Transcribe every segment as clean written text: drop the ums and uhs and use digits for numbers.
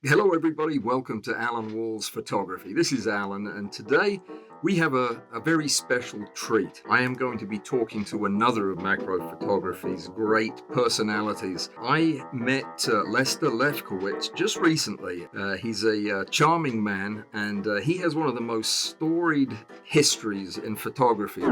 Hello, everybody. Welcome to Alan Wall's Photography. This is Alan, and today we have a very special treat. I am going to be talking to another of macro photography's great personalities. I met Lester Lefkowitz just recently. He's a charming man, and he has one of the most storied histories in photography.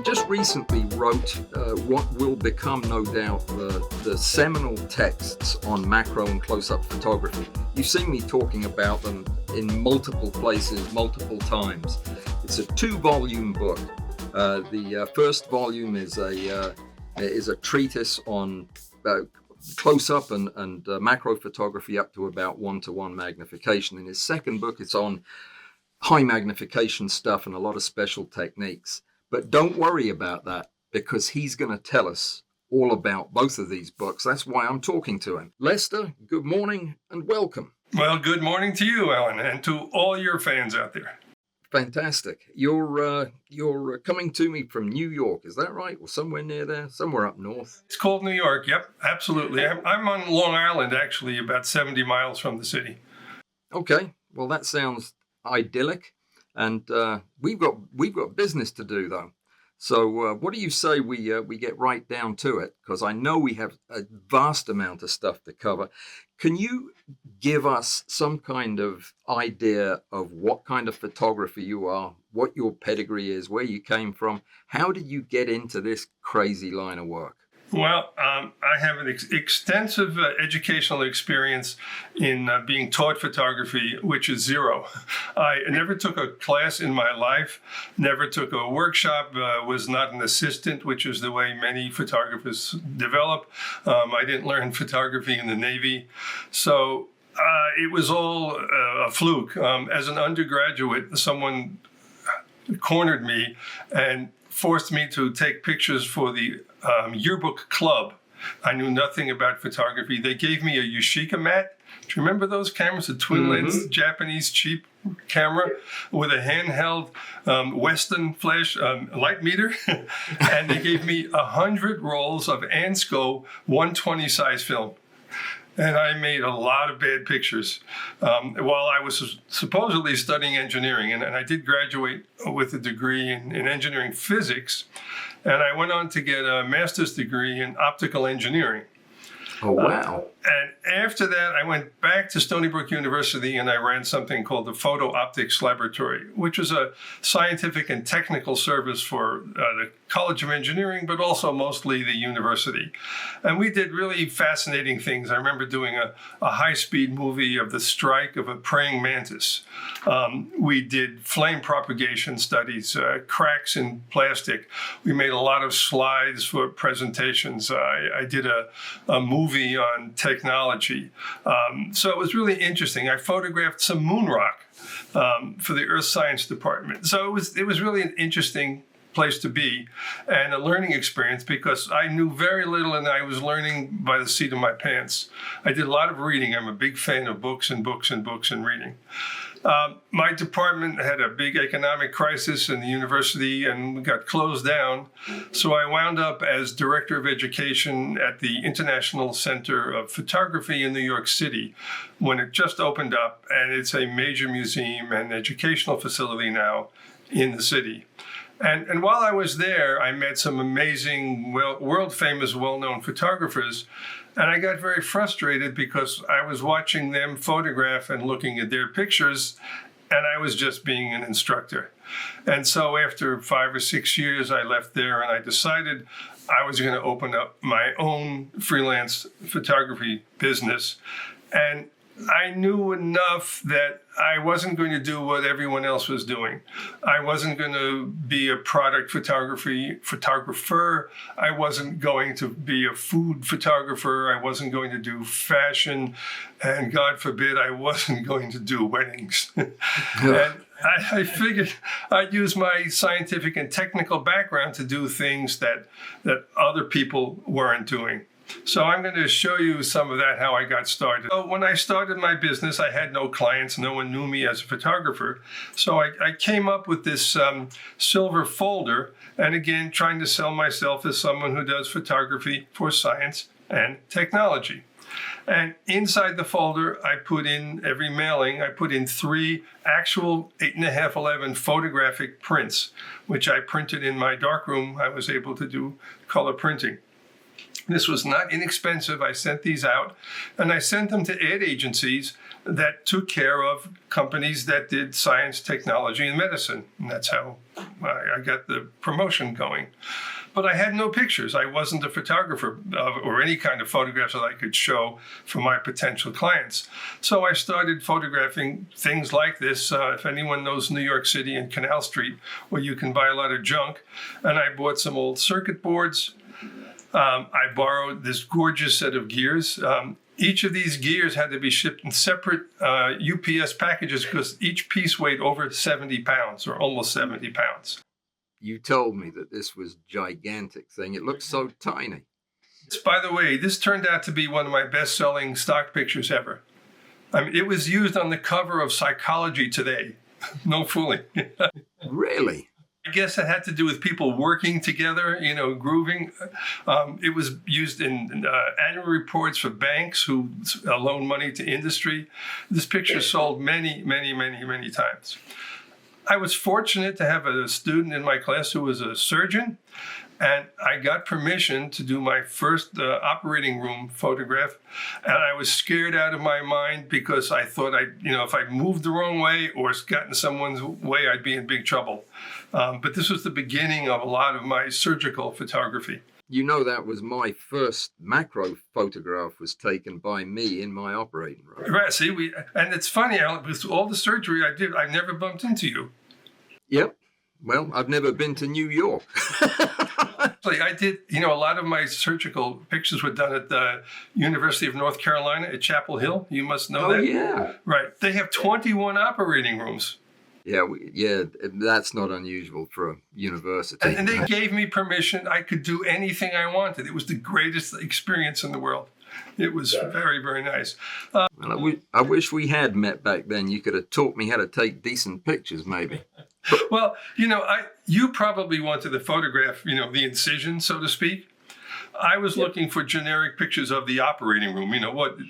Just recently wrote what will become, no doubt, the seminal texts on macro and close-up photography. You've seen me talking about them in multiple places, multiple times. It's a 2-volume book. The first volume is a treatise on close-up and macro photography up to about 1:1 magnification. In his second book, it's on high magnification stuff and a lot of special techniques. But don't worry about that, because he's going to tell us all about both of these books. That's why I'm talking to him. Lester, good morning and welcome. Well, good morning to you, Alan, and to all your fans out there. Fantastic. You're coming to me from New York, is that right? Or somewhere near there? Somewhere up north? It's called New York. Yep, absolutely. I'm on Long Island, actually, about 70 miles from the city. Okay. Well, that sounds idyllic. And we've got business to do, though. So what do you say we get right down to it? Because I know we have a vast amount of stuff to cover. Can you give us some kind of idea of what kind of photographer you are, what your pedigree is, where you came from? How did you get into this crazy line of work? Well, I have an extensive educational experience in being taught photography, which is zero. I never took a class in my life, never took a workshop, was not an assistant, which is the way many photographers develop. I didn't learn photography in the Navy. So it was all a fluke. As an undergraduate, someone cornered me and forced me to take pictures for the yearbook club. I knew nothing about photography. They gave me a Yashica mat. Do you remember those cameras, the twin lens, Japanese cheap camera with a handheld Western flash light meter? And they gave me 100 rolls of Ansco 120 size film. And I made a lot of bad pictures while I was supposedly studying engineering. And I did graduate with a degree in engineering physics. And I went on to get a master's degree in optical engineering. Oh, wow. And after that, I went back to Stony Brook University and I ran something called the Photo Optics Laboratory, which was a scientific and technical service for the College of Engineering, but also mostly the university. And we did really fascinating things. I remember doing a high-speed movie of the strike of a praying mantis. We did flame propagation studies, cracks in plastic. We made a lot of slides for presentations. I did a movie on technology. So it was really interesting. I photographed some moon rock for the Earth Science Department. So it was really an interesting place to be and a learning experience because I knew very little and I was learning by the seat of my pants. I did a lot of reading. I'm a big fan of books and books and books and reading. My department had a big economic crisis in the university and we got closed down. So I wound up as director of education at the International Center of Photography in New York City when it just opened up, and it's a major museum and educational facility now in the city. And while I was there, I met some amazing, world-famous, well-known photographers. And I got very frustrated because I was watching them photograph and looking at their pictures, and I was just being an instructor. And so after 5 or 6 years, I left there and I decided I was going to open up my own freelance photography business. And I knew enough that I wasn't going to do what everyone else was doing. I wasn't going to be a product photographer. I wasn't going to be a food photographer. I wasn't going to do fashion. And God forbid, I wasn't going to do weddings. And I figured I'd use my scientific and technical background to do things that other people weren't doing. So I'm going to show you some of that, how I got started. So when I started my business, I had no clients. No one knew me as a photographer. So I came up with this silver folder, and again, trying to sell myself as someone who does photography for science and technology. And inside the folder, I put in every mailing, I put in 3 actual 8.5:11 photographic prints, which I printed in my darkroom. I was able to do color printing. This was not inexpensive. I sent these out, and I sent them to ad agencies that took care of companies that did science, technology, and medicine. And that's how I got the promotion going. But I had no pictures. I wasn't a photographer or any kind of photographs that I could show for my potential clients. So I started photographing things like this. If anyone knows New York City and Canal Street, where you can buy a lot of junk, and I bought some old circuit boards. I borrowed this gorgeous set of gears. Each of these gears had to be shipped in separate UPS packages because each piece weighed over 70 pounds or almost 70 pounds. You told me that this was a gigantic thing. It looks so tiny. By the way, this turned out to be one of my best-selling stock pictures ever. I mean, it was used on the cover of Psychology Today. No fooling. Really? I guess it had to do with people working together, grooving. It was used in annual reports for banks who loan money to industry. This picture sold many, many, many, many times. I was fortunate to have a student in my class who was a surgeon, and I got permission to do my first operating room photograph. And I was scared out of my mind because I thought if I moved the wrong way or got in someone's way, I'd be in big trouble. But this was the beginning of a lot of my surgical photography. That was my first macro photograph was taken by me in my operating room. Right, see, and it's funny, Alan, with all the surgery I did, I've never bumped into you. Yep. Well, I've never been to New York. I did, a lot of my surgical pictures were done at the University of North Carolina at Chapel Hill. You must know that. Oh, yeah. Right. They have 21 operating rooms. Yeah, that's not unusual for a university. And they gave me permission. I could do anything I wanted. It was the greatest experience in the world. It was very, very nice. Well, I wish we had met back then. You could have taught me how to take decent pictures, maybe. Well, you probably wanted to photograph, the incision, so to speak. I was looking for generic pictures of the operating room,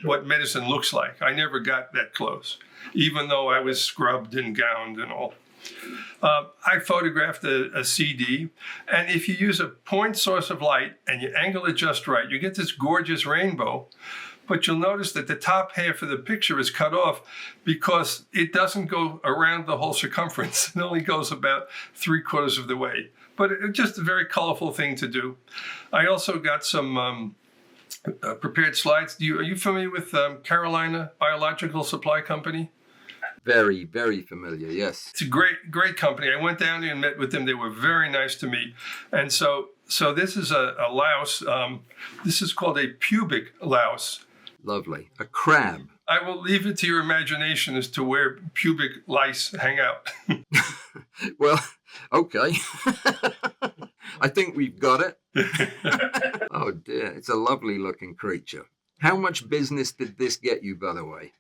what medicine looks like. I never got that close, even though I was scrubbed and gowned and all. I photographed a CD, and if you use a point source of light and you angle adjust right, you get this gorgeous rainbow. But you'll notice that the top half of the picture is cut off because it doesn't go around the whole circumference. It only goes about 3/4 of the way. But it's just a very colorful thing to do. I also got some prepared slides. Are you familiar with Carolina Biological Supply Company? Very, very familiar, yes. It's a great company. I went down there and met with them. They were very nice to me. And so this is a louse. This is called a pubic louse. Lovely. A crab. I will leave it to your imagination as to where pubic lice hang out. Well, okay. I think we've got it. Oh dear, it's a lovely looking creature. How much business did this get you, by the way?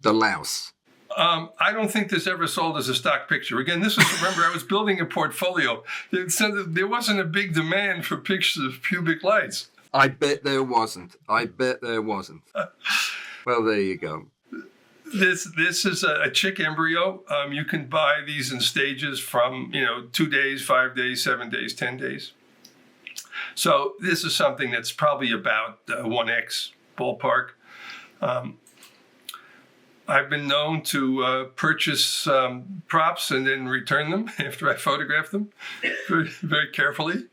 The louse. I don't think this ever sold as a stock picture. Again, remember, I was building a portfolio. There wasn't a big demand for pictures of pubic lice. I bet there wasn't. Well, there you go. This is a chick embryo. You can buy these in stages from 2 days, 5 days, 7 days, 10 days. So this is something that's probably about 1x ballpark. I've been known to purchase props and then return them after I photograph them very, very carefully.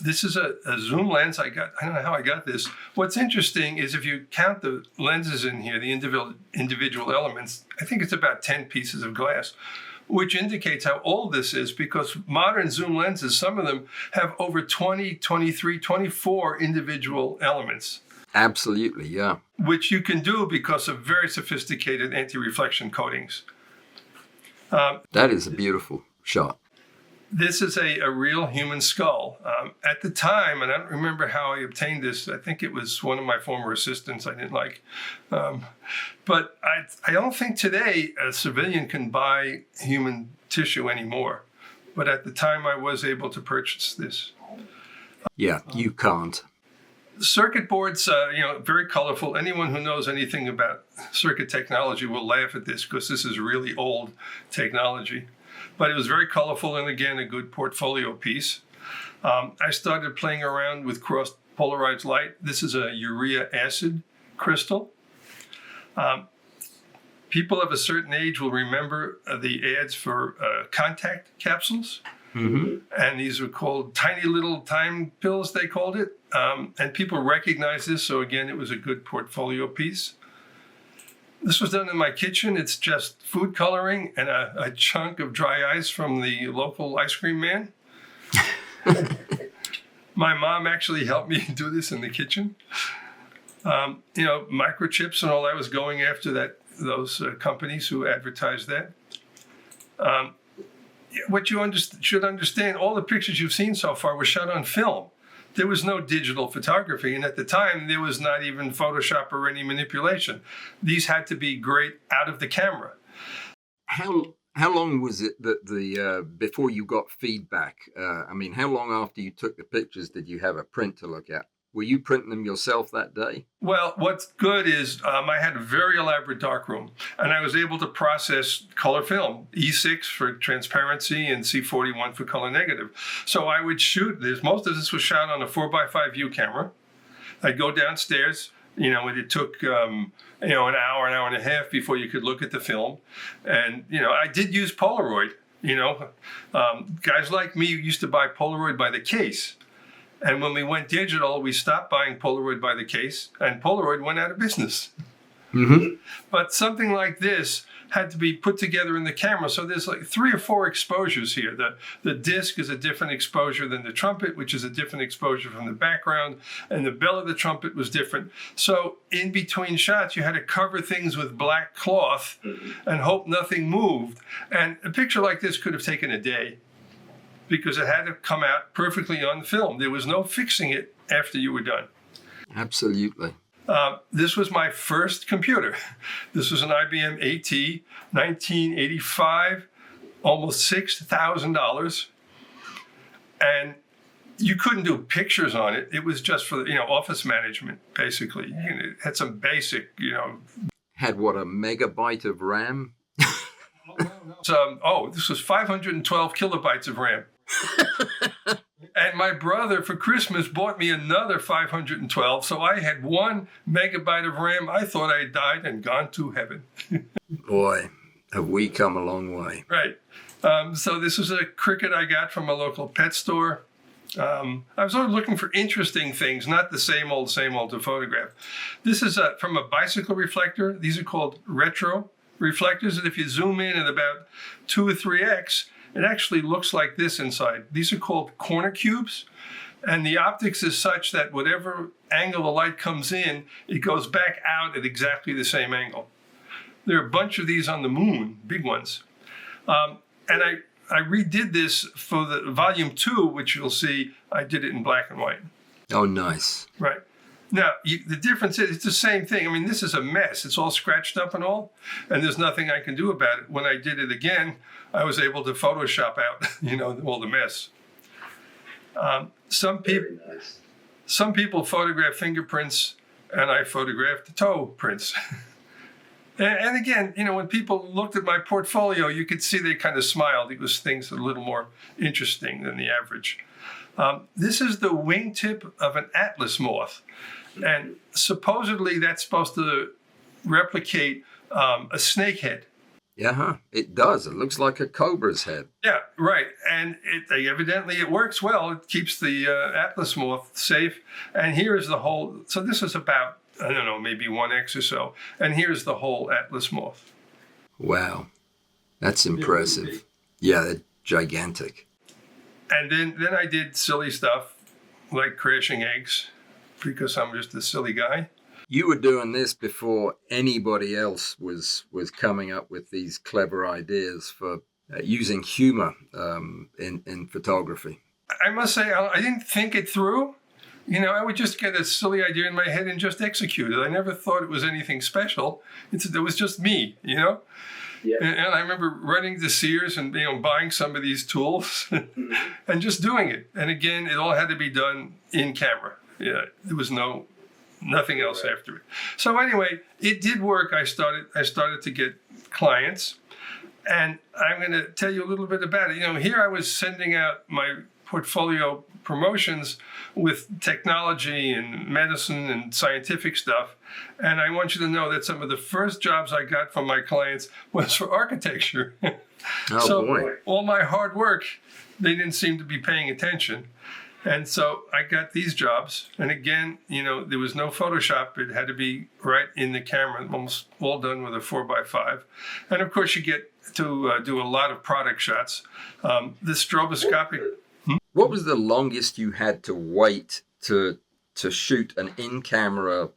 This is a zoom lens I don't know how I got this. What's interesting is if you count the lenses in here, the individual elements, I think it's about 10 pieces of glass, which indicates how old this is because modern zoom lenses, some of them have over 20, 23, 24 individual elements. Absolutely, yeah. Which you can do because of very sophisticated anti-reflection coatings. That is a beautiful shot. This is a real human skull. At the time, and I don't remember how I obtained this. I think it was one of my former assistants I didn't like. But I don't think today a civilian can buy human tissue anymore. But at the time, I was able to purchase this. Yeah, you can't. Circuit boards, very colorful. Anyone who knows anything about circuit technology will laugh at this because this is really old technology. But it was very colorful and, again, a good portfolio piece. I started playing around with cross-polarized light. This is a urea acid crystal. People of a certain age will remember the ads for contact capsules. Mm-hmm. And these were called tiny little time pills, they called it. And people recognize this. So again, it was a good portfolio piece. This was done in my kitchen. It's just food coloring and a chunk of dry ice from the local ice cream man. My mom actually helped me do this in the kitchen. Microchips and all that was going after those companies who advertised that. What you should understand, all the pictures you've seen so far were shot on film. There was no digital photography, and at the time, there was not even Photoshop or any manipulation. These had to be great out of the camera. How long was it that before you got feedback? How long after you took the pictures did you have a print to look at? Were you printing them yourself that day? Well, what's good is I had a very elaborate darkroom, and I was able to process color film, E6 for transparency and C41 for color negative. So I would shoot this. Most of this was shot on a 4x5 view camera. I'd go downstairs. It took an hour and a half before you could look at the film. And, I did use Polaroid. Guys like me used to buy Polaroid by the case. And when we went digital, we stopped buying Polaroid by the case, and Polaroid went out of business. Mm-hmm. But something like this had to be put together in the camera. So there's like 3 or 4 exposures here. The disc is a different exposure than the trumpet, which is a different exposure from the background, and the bell of the trumpet was different. So in between shots, you had to cover things with black cloth and hope nothing moved. And a picture like this could have taken a day, because it had to come out perfectly on film. There was no fixing it after you were done. Absolutely. This was my first computer. This was an IBM AT, 1985, almost $6,000. And you couldn't do pictures on it. It was just for office management, basically. It had some basic, Had what, a megabyte of RAM? This was 512 kilobytes of RAM. And my brother for Christmas bought me another 512. So I had 1 megabyte of RAM. I thought I died and gone to heaven. Boy, have we come a long way. Right. So this was a cricket I got from a local pet store. I was sort of looking for interesting things, not the same old to photograph. This is from a bicycle reflector. These are called retro reflectors. And if you zoom in at about 2 or 3x, it actually looks like this inside. These are called corner cubes. And the optics is such that whatever angle the light comes in, it goes back out at exactly the same angle. There are a bunch of these on the moon, big ones. And I redid this for the volume 2, which you'll see I did it in black and white. Oh, nice. Right. Now, the difference is it's the same thing. This is a mess. It's all scratched up and all, and there's nothing I can do about it. When I did it again, I was able to Photoshop out, all the mess. Some people photograph fingerprints, and I photographed the toe prints. And again, when people looked at my portfolio, you could see they kind of smiled. It was things a little more interesting than the average. This is the wingtip of an atlas moth. And supposedly that's supposed to replicate a snake head. Yeah, it does. It looks like a cobra's head. Yeah, right. And evidently it works well. It keeps the atlas moth safe. And here's the whole. So this is about, I don't know, maybe 1x or so. And here's the whole atlas moth. Wow. That's impressive. Yeah, they're gigantic. And then I did silly stuff like crashing eggs, because I'm just a silly guy. You were doing this before anybody else was coming up with these clever ideas for using humor in photography? I must say, I didn't think it through. I would just get a silly idea in my head and just execute it. I never thought it was anything special. It was just me, Yeah. And I remember running to Sears and buying some of these tools and just doing it. And again, it all had to be done in camera. Yeah, there was nothing else after it. So anyway, it did work. I started to get clients, and I'm going to tell you a little bit about it. Here I was sending out my portfolio promotions with technology and medicine and scientific stuff. And I want you to know that some of the first jobs I got from my clients was for architecture. Boy. All my hard work, they didn't seem to be paying attention. And so I got these jobs. And again, there was no Photoshop. It had to be right in the camera, almost all done with a 4x5. And of course, you get to do a lot of product shots. The stroboscopic. What was the longest you had to wait to shoot an in-camera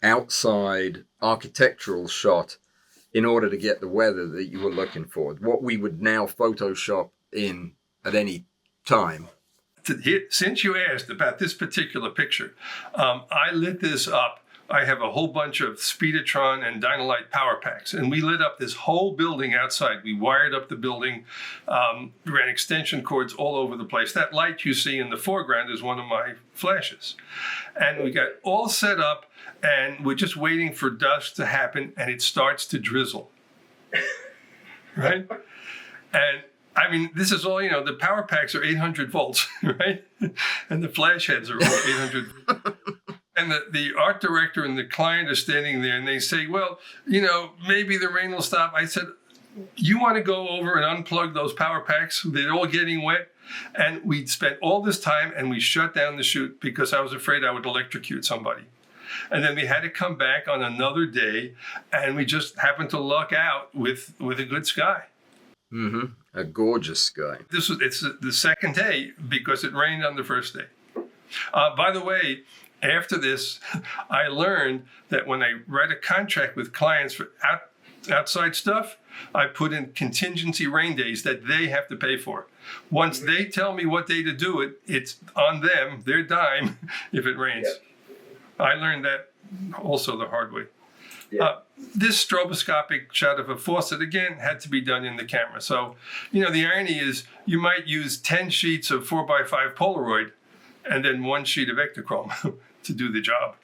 outside architectural shot in order to get the weather that you were looking for? What we would now Photoshop in at any time. Since you asked about this particular picture, I lit this up. I have a whole bunch of Speedotron and Dynalite power packs, and we lit up this whole building outside. We wired up the building, ran extension cords all over the place. That light you see in the foreground is one of my flashes. And we got all set up, and we're just waiting for dusk to happen, and it starts to drizzle, right? And I mean, this is all, the power packs are 800 volts, right? And the flash heads are all 800. And the art director and the client are standing there and they say, well, maybe the rain will stop. I said, you want to go over and unplug those power packs? They're all getting wet. And we spent all this time and we shut down the shoot because I was afraid I would electrocute somebody. And then we had to come back on another day and we just happened to luck out with a good sky. Mm-hmm. A gorgeous sky. It's the second day because it rained on the first day. By the way, after this, I learned that when I write a contract with clients for outside stuff, I put in contingency rain days that they have to pay for. Once they tell me what day to do it, it's on them, their dime, if it rains. Yeah. I learned that also the hard way. Yeah. This stroboscopic shot of a faucet, again, had to be done in the camera. So, the irony is you might use 10 sheets of 4x5 Polaroid and then 1 sheet of Ektachrome to do the job.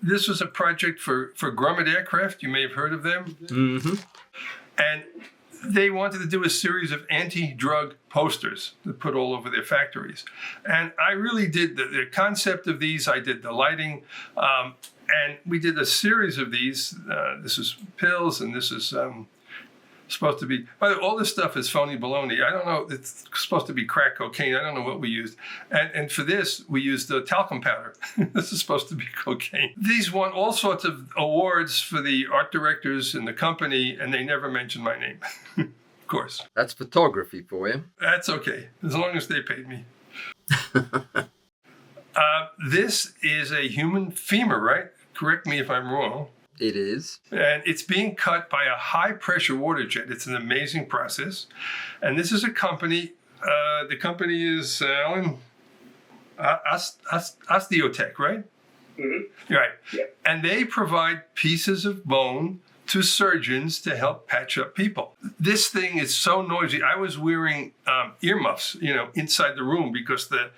This was a project for Grumman Aircraft. You may have heard of them. Mm-hmm. And they wanted to do a series of anti-drug posters to put all over their factories. And I really did the concept of these. I did the lighting. And we did a series of these. This is pills, and this is supposed to be, by the way, all this stuff is phony baloney. I don't know, it's supposed to be crack cocaine. I don't know what we used. And for this, we used the talcum powder. This is supposed to be cocaine. These won all sorts of awards for the art directors in the company, and they never mentioned my name, of course. That's photography for you. That's okay, as long as they paid me. This is a human femur, right? Correct me if I'm wrong. It is. And it's being cut by a high-pressure water jet. It's an amazing process. And this is a company. The company is Osteotech, right? Mm-hmm. Right. Yeah. And they provide pieces of bone to surgeons to help patch up people. This thing is so noisy. I was wearing earmuffs, inside the room because that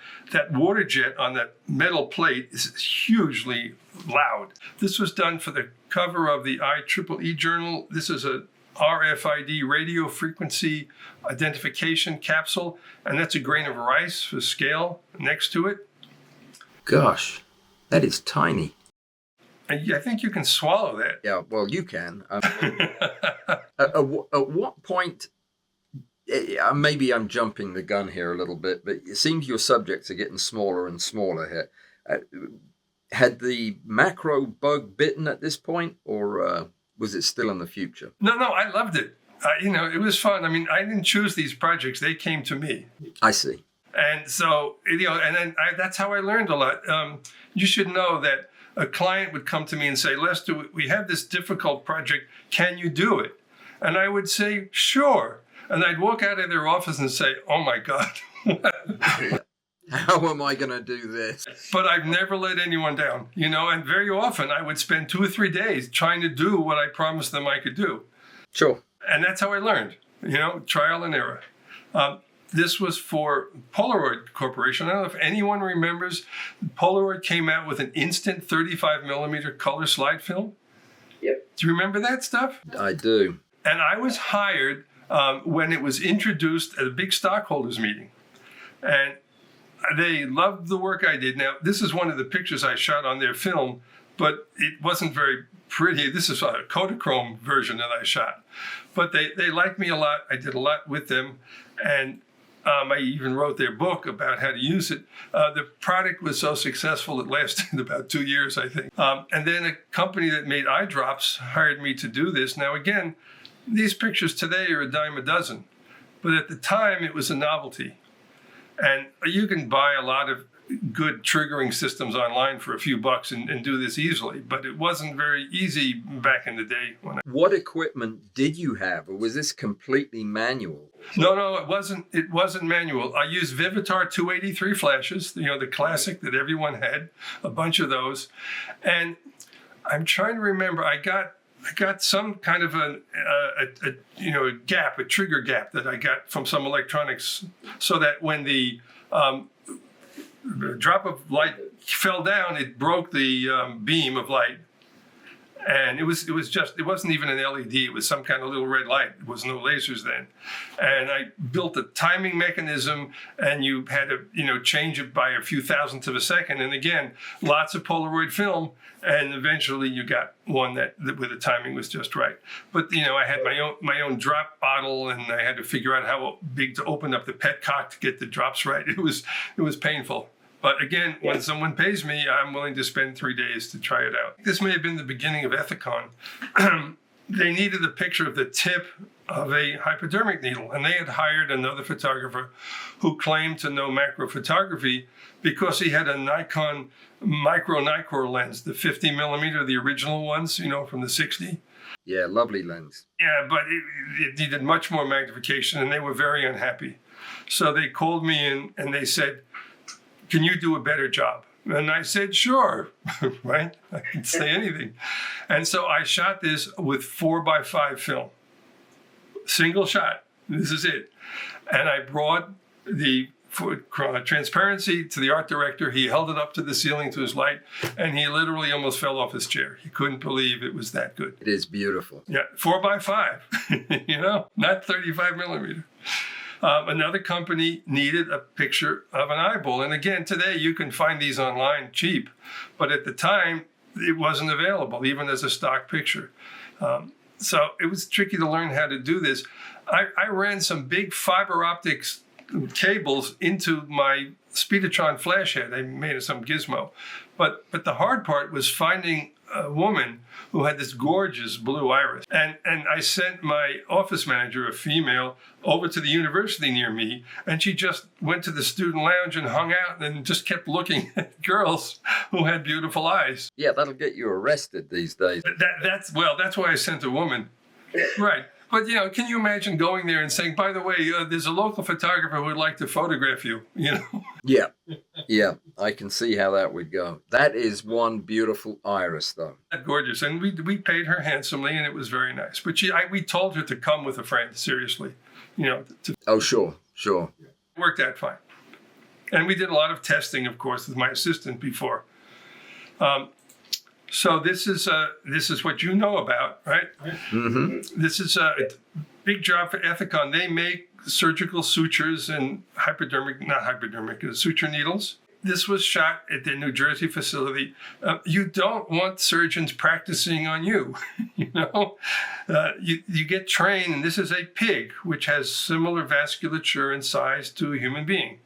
water jet on that metal plate is hugely loud. This was done for the cover of the IEEE journal. This is a RFID radio frequency identification capsule, and that's a grain of rice for scale next to it. Gosh, that is tiny. And I think you can swallow that. Yeah, well, you can. At what point, maybe I'm jumping the gun here a little bit, but it seems your subjects are getting smaller and smaller here. Had the macro bug bitten at this point, or was it still in the future? No, I loved it. It was fun. I mean, I didn't choose these projects. They came to me. I see. And so, and then that's how I learned a lot. You should know that a client would come to me and say, Lester, we have this difficult project. Can you do it? And I would say, sure. And I'd walk out of their office and say, oh my God. How am I going to do this? But I've never let anyone down, and very often I would spend 2 or 3 days trying to do what I promised them I could do. Sure. And that's how I learned, trial and error. This was for Polaroid Corporation. I don't know if anyone remembers, Polaroid came out with an instant 35 millimeter color slide film. Yep. Do you remember that stuff? I do. And I was hired when it was introduced at a big stockholders meeting. And they loved the work I did. Now, this is one of the pictures I shot on their film, but it wasn't very pretty. This is a Kodachrome version that I shot. But they liked me a lot. I did a lot with them. And I even wrote their book about how to use it. The product was so successful it lasted about 2 years, I think. And then a company that made eye drops hired me to do this. Now, again, these pictures today are a dime a dozen. But at the time, it was a novelty. And you can buy a lot of good triggering systems online for a few bucks and do this easily, but it wasn't very easy back in the day. What equipment did you have, or was this completely manual? No, it wasn't. It wasn't manual. I used Vivitar 283 flashes, the classic that everyone had, a bunch of those. And I'm trying to remember, I got some kind of a trigger gap that I got from some electronics, so that when the drop of light fell down, it broke the beam of light. And it wasn't even an LED, it was some kind of little red light. There was no lasers then. And I built a timing mechanism, and you had to, change it by a few thousandths of a second. And again, lots of Polaroid film, and eventually you got one that where the timing was just right. But, I had my own drop bottle, and I had to figure out how big to open up the petcock to get the drops right. It was painful. But again, when someone pays me, I'm willing to spend 3 days to try it out. This may have been the beginning of Ethicon. They needed a picture of the tip of a hypodermic needle, and they had hired another photographer who claimed to know macro photography because he had a Nikon micro Nikkor lens, the 50 millimeter, the original ones, from the 60. Yeah, lovely lens. Yeah, but it needed much more magnification, and they were very unhappy. So they called me in and they said, can you do a better job? And I said, sure, right? I can say anything. And so I shot this with 4x5 film, single shot. This is it. And I brought the transparency to the art director. He held it up to the ceiling to his light, and he literally almost fell off his chair. He couldn't believe it was that good. It is beautiful. Yeah, 4x5, not 35 millimeter. Another company needed a picture of an eyeball. And again, today you can find these online cheap, but at the time it wasn't available, even as a stock picture. So it was tricky to learn how to do this. I ran some big fiber optics cables into my Speedotron flash head. I made some gizmo. But the hard part was finding a woman who had this gorgeous blue iris. And I sent my office manager, a female, over to the university near me, and she just went to the student lounge and hung out and just kept looking at girls who had beautiful eyes. Yeah, that'll get you arrested these days. That's why I sent a woman. Right. But, can you imagine going there and saying, by the way, there's a local photographer who would like to photograph you, Yeah, I can see how that would go. That is one beautiful iris, though. Gorgeous. And we paid her handsomely, and it was very nice. But we told her to come with a friend, seriously. Oh, sure. It worked out fine. And we did a lot of testing, of course, with my assistant before. So this is what you know about, right? Mm-hmm. This is a big job for Ethicon. They make surgical sutures and suture needles. This was shot at their New Jersey facility. You don't want surgeons practicing on you, You get trained, and this is a pig, which has similar vasculature and size to a human being.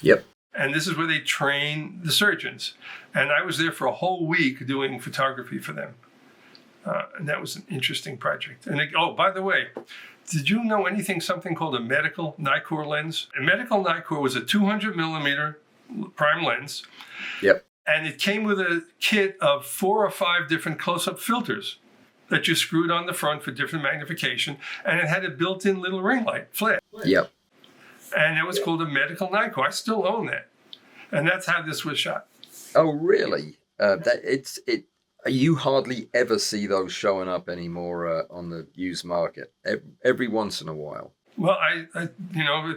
Yep. And this is where they train the surgeons. And I was there for a whole week doing photography for them. And that was an interesting project. And by the way, did you know something called a medical Nikkor lens? A medical Nikkor was a 200 millimeter prime lens. Yep. And it came with a kit of 4 or 5 different close-up filters. that you screwed on the front for different magnification, and it had a built-in little ring light, flash. Yep. And it was called a medical Nikon. I still own that. And that's how this was shot. Oh, really? You hardly ever see those showing up anymore on the used market. Every once in a while. Well, I at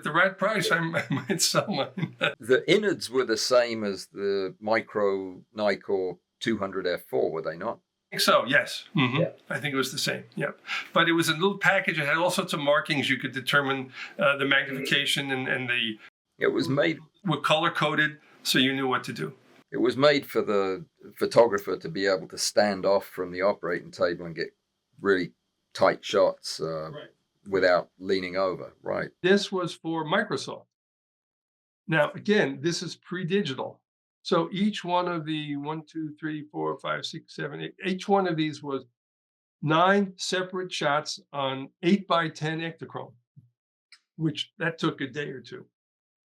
the right price, I might sell mine. The innards were the same as the micro Nikkor 200 f4, were they not? I think so, yes. Mm-hmm. Yeah. I think it was the same, yep. But it was a little package. It had all sorts of markings. You could determine the magnification and the... It was made... were color-coded, so you knew what to do. It was made for the photographer to be able to stand off from the operating table and get really tight shots without leaning over, right? This was for Microsoft. Now, again, this is pre-digital. So each one of the 1, 2, 3, 4, 5, 6, 7, 8, each one of these was 9 separate shots on 8x10 Ektachrome, which that took a day or two.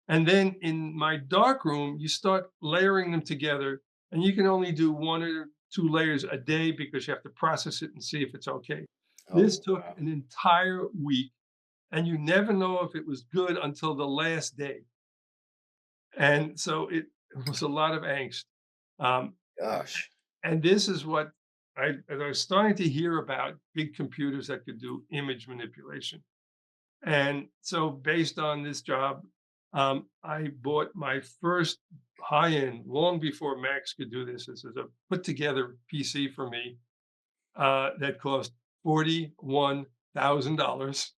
And then in my darkroom, you start layering them together, and you can only do 1 or 2 layers a day because you have to process it and see if it's okay. This took an entire week, and you never know if it was good until the last day. And so it was a lot of angst. Gosh. And this is what I was starting to hear about, big computers that could do image manipulation. And so based on this job, I bought my first high-end, long before Macs could do this. This is a put-together PC for me that cost $41,000.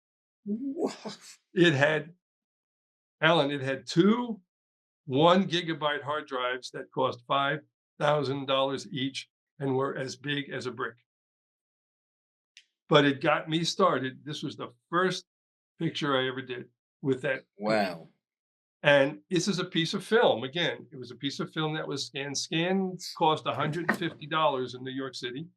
It had, Alan, it had 2 1 gigabyte hard drives that cost $5,000 each and were as big as a brick. But it got me started. This was the first picture I ever did with that. Wow. And this is a piece of film. Again, it was a piece of film that was scanned. Scans cost $150 in New York City.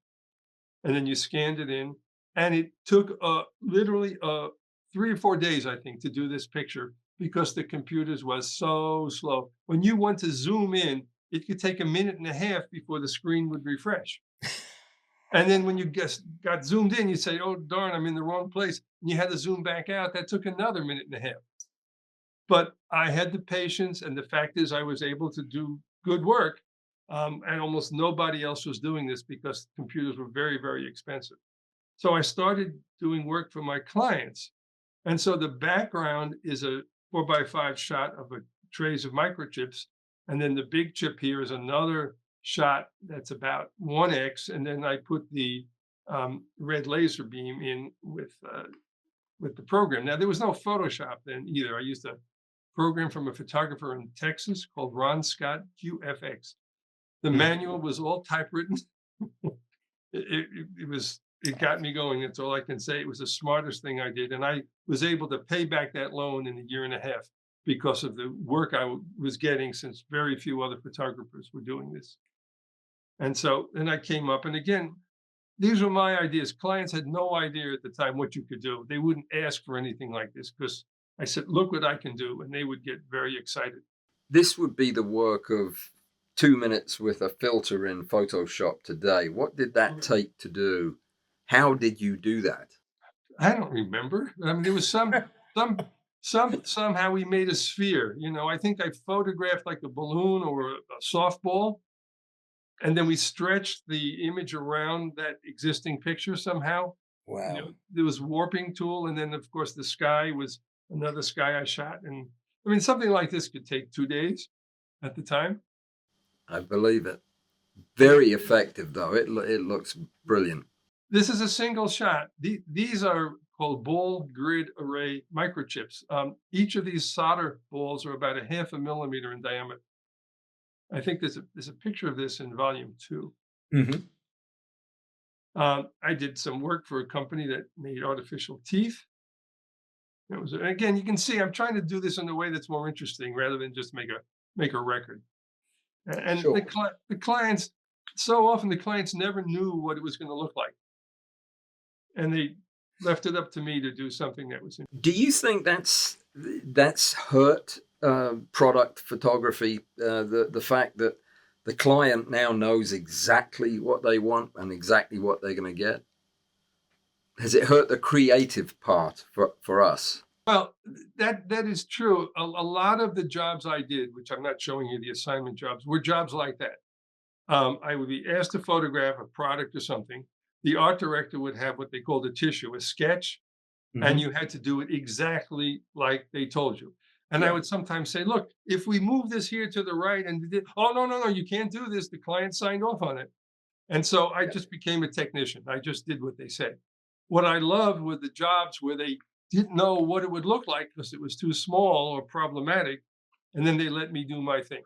And then you scanned it in. And it took literally 3 or 4 days, I think, to do this picture because the computers was so slow. When you went to zoom in, it could take 1.5 minutes before the screen would refresh. And then when you got zoomed in, you say, oh, darn, I'm in the wrong place. And you had to zoom back out. That took another 1.5 minutes. But I had the patience, and the fact is I was able to do good work, and almost nobody else was doing this because computers were very, very expensive. So I started doing work for my clients. And so the background is a 4x5 shot of trays of microchips. And then the big chip here is another shot that's about 1x. And then I put the red laser beam in with the program. Now, there was no Photoshop then either. I used a program from a photographer in Texas called Ron Scott QFX. The manual was all typewritten. It got me going. That's all I can say. It was the smartest thing I did. And I was able to pay back that loan in 1.5 years because of the work I was getting, since very few other photographers were doing this. And so then I came up, and again, these were my ideas. Clients had no idea at the time what you could do. They wouldn't ask for anything like this because I said, look what I can do. And they would get very excited. This would be the work of 2 minutes with a filter in Photoshop today. What did that take to do? How did you do that? I don't remember. I mean, there was somehow we made a sphere. I think I photographed like a balloon or a softball. And then we stretched the image around that existing picture somehow. Wow. There was warping tool. And then, of course, the sky was another sky I shot. And I mean, something like this could take 2 days at the time. I believe it. Very effective, though. It looks brilliant. This is a single shot. These are called ball grid array microchips. Each of these solder balls are about 0.5 millimeter in diameter. I think there's a picture of this in volume 2. Mm-hmm. I did some work for a company that made artificial teeth. Again, you can see I'm trying to do this in a way that's more interesting rather than just make a record. And sure. the clients, so often the clients never knew what it was going to look like. And they left it up to me to do something that was interesting. Do you think that's hurt product photography? The fact that the client now knows exactly what they want and exactly what they're going to get? Has it hurt the creative part for us? Well, that is true. A lot of the jobs I did, which I'm not showing you the assignment jobs, were jobs like that. I would be asked to photograph a product or something. The art director would have what they called a tissue, a sketch, and Hmm. you had to do it exactly like they told you. And I Yeah. would sometimes say, look, if we move this here to the right and oh, no, no, no, you can't do this. The client signed off on it. And so I Yeah. just became a technician. I just did what they said. What I loved were the jobs where they didn't know what it would look like because it was too small or problematic. And then they let me do my thing.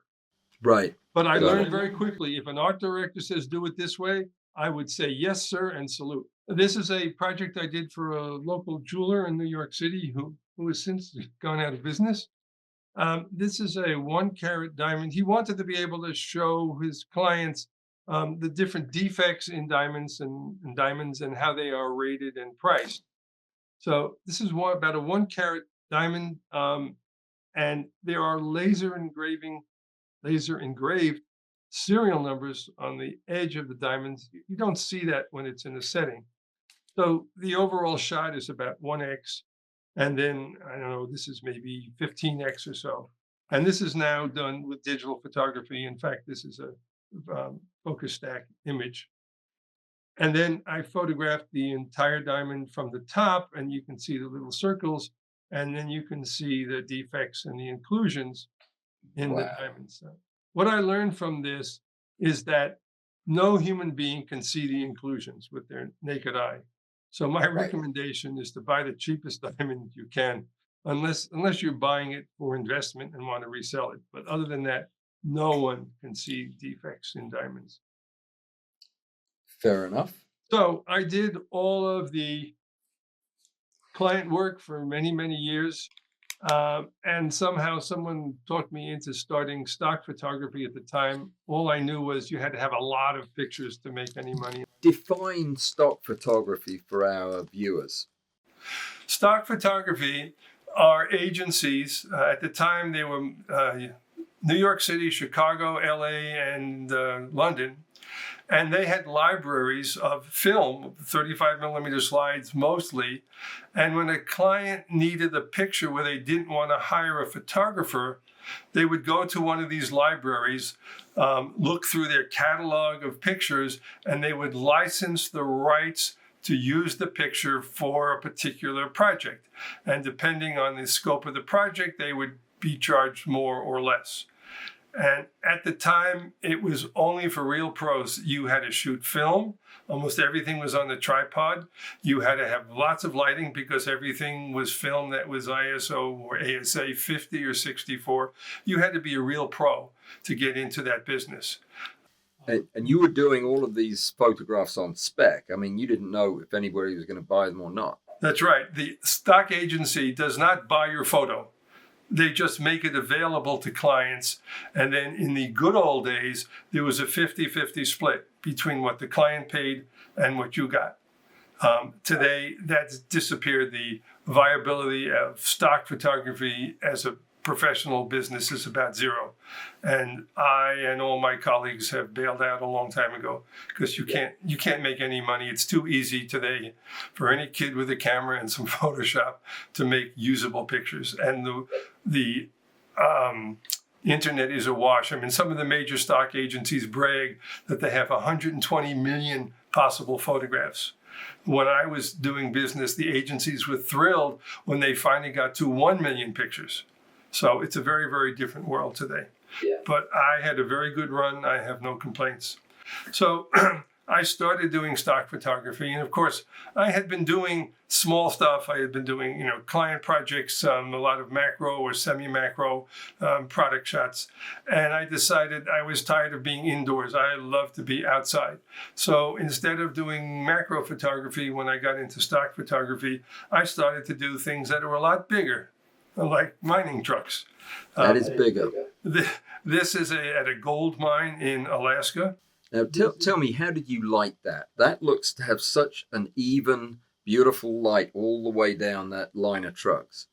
Right. But I Got learned it. very quickly if an art director says do it this way, I would say yes, sir, and salute. This is a project I did for a local jeweler in New York City who has since gone out of business. This is a 1 carat diamond. He wanted to be able to show his clients the different defects in diamonds and how they are rated and priced. So this is about a 1 carat diamond, and there are laser engraved serial numbers on the edge of the diamonds. You don't see that when it's in a setting. So the overall shot is about 1x. And then, I don't know, this is maybe 15x or so. And this is now done with digital photography. In fact, this is a focus stack image. And then I photographed the entire diamond from the top, and you can see the little circles. And then you can see the defects and the inclusions in the Wow. diamond. So what I learned from this is that no human being can see the inclusions with their naked eye. So my Right. recommendation is to buy the cheapest diamond you can, unless you're buying it for investment and want to resell it. But other than that, no one can see defects in diamonds. Fair enough. So I did all of the client work for many, many years. And somehow someone talked me into starting stock photography at the time. All I knew was you had to have a lot of pictures to make any money. Define stock photography for our viewers. Stock photography are agencies. At the time, they were New York City, Chicago, LA, and London. And they had libraries of film, 35 millimeter slides mostly. And when a client needed a picture where they didn't want to hire a photographer, they would go to one of these libraries, look through their catalog of pictures, and they would license the rights to use the picture for a particular project. And depending on the scope of the project, they would be charged more or less. And at the time, it was only for real pros. You had to shoot film. Almost everything was on the tripod. You had to have lots of lighting because everything was film that was ISO or ASA 50 or 64. You had to be a real pro to get into that business. And you were doing all of these photographs on spec. I mean, you didn't know if anybody was going to buy them or not. That's right. The stock agency does not buy your photo. They just make it available to clients. And then in the good old days, there was a 50-50 split between what the client paid and what you got. Today, that's disappeared. The viability of stock photography as a professional business is about zero. And I and all my colleagues have bailed out a long time ago because you can't make any money. It's too easy today for any kid with a camera and some Photoshop to make usable pictures. And the internet is awash. I mean, some of the major stock agencies brag that they have 120 million possible photographs. When I was doing business, the agencies were thrilled when they finally got to 1 million pictures. So it's a very, very different world today. Yeah. But I had a very good run. I have no complaints. So I started doing stock photography. And of course, I had been doing small stuff. I had been doing, client projects, a lot of macro or semi-macro product shots. And I decided I was tired of being indoors. I love to be outside. So instead of doing macro photography, when I got into stock photography, I started to do things that were a lot bigger, like mining trucks. That is bigger. This is at a gold mine in Alaska. Now, tell me, how did you light that? That looks to have such an even, beautiful light all the way down that line of trucks.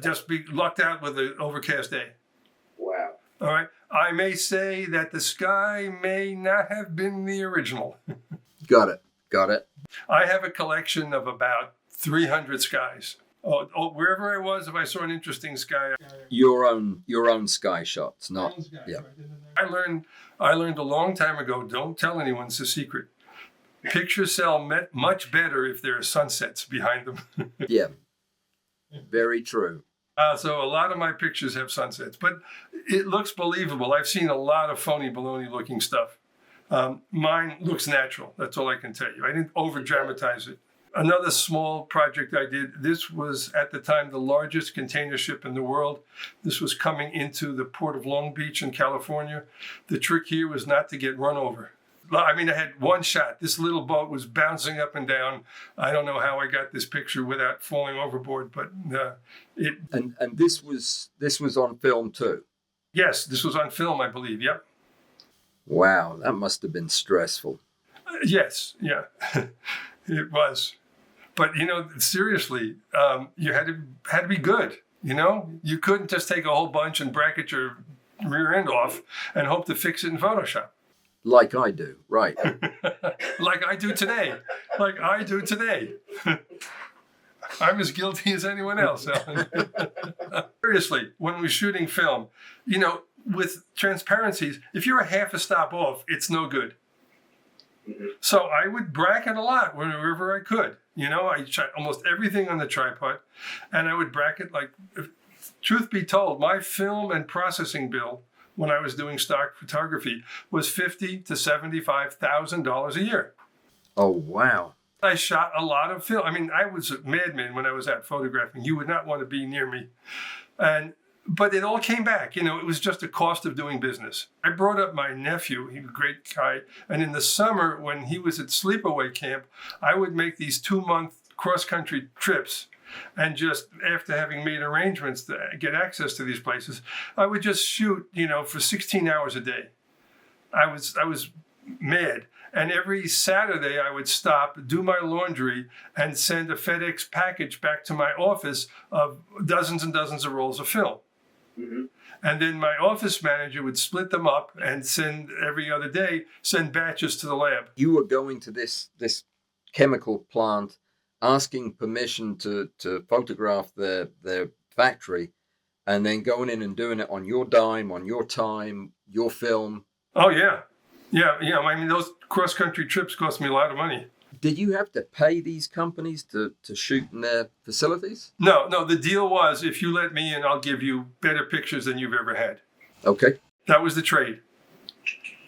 Just be lucked out with an overcast day. Wow. All right. I may say that the sky may not have been the original. Got it. I have a collection of about 300 skies. Wherever I was, if I saw an interesting sky, Your own sky shots, not yeah. I learned a long time ago. Don't tell anyone; it's a secret. Pictures sell much better if there are sunsets behind them. Yeah, very true. So a lot of my pictures have sunsets, but it looks believable. I've seen a lot of phony baloney looking stuff. Mine looks natural. That's all I can tell you. I didn't over dramatize it. Another small project I did, this was at the time the largest container ship in the world. This was coming into the port of Long Beach in California. The trick here was not to get run over. I mean, I had one shot. This little boat was bouncing up and down. I don't know how I got this picture without falling overboard, but it. And this was on film too. Yes, this was on film, I believe. Yep. Wow, that must have been stressful. Yes, yeah, it was. But seriously, you had to be good. You couldn't just take a whole bunch and bracket your rear end off and hope to fix it in Photoshop. Like I do, right? Like I do today. I'm as guilty as anyone else. Seriously, when we're shooting film, with transparencies, if you're a half a stop off, it's no good. So I would bracket a lot wherever I could. I shot almost everything on the tripod, and I would bracket truth be told, my film and processing bill when I was doing stock photography was $50,000 to $75,000 a year. Oh, wow. I shot a lot of film. I mean, I was a madman when I was out photographing. You would not want to be near me. But it all came back. It was just a cost of doing business. I brought up my nephew. He was a great guy. And in the summer, when he was at sleepaway camp, I would make these 2-month cross-country trips. And just after having made arrangements to get access to these places, I would just shoot, for 16 hours a day. I was mad. And every Saturday I would stop, do my laundry, and send a FedEx package back to my office of dozens and dozens of rolls of film. Mm-hmm. And then my office manager would split them up and send every other day, send batches to the lab. You were going to this chemical plant, asking permission to photograph their factory, and then going in and doing it on your dime, on your time, your film. Oh, yeah. Yeah. I mean, those cross-country trips cost me a lot of money. Did you have to pay these companies to shoot in their facilities? No. The deal was, if you let me in, I'll give you better pictures than you've ever had. Okay. That was the trade.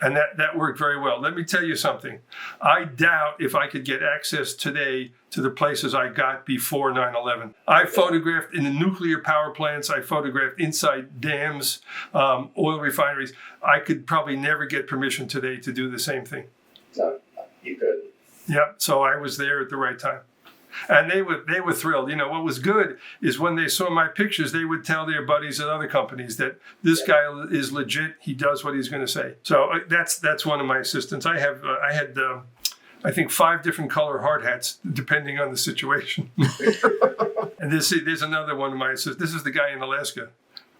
And that worked very well. Let me tell you something. I doubt if I could get access today to the places I got before 9/11. I photographed in the nuclear power plants. I photographed inside dams, oil refineries. I could probably never get permission today to do the same thing. No, you couldn't. Yeah, so I was there at the right time. And they were thrilled. What was good is when they saw my pictures, they would tell their buddies at other companies that this guy is legit. He does what he's going to say. So that's one of my assistants. I had I think 5 different color hard hats depending on the situation. And there's another one of my assistants. This is the guy in Alaska.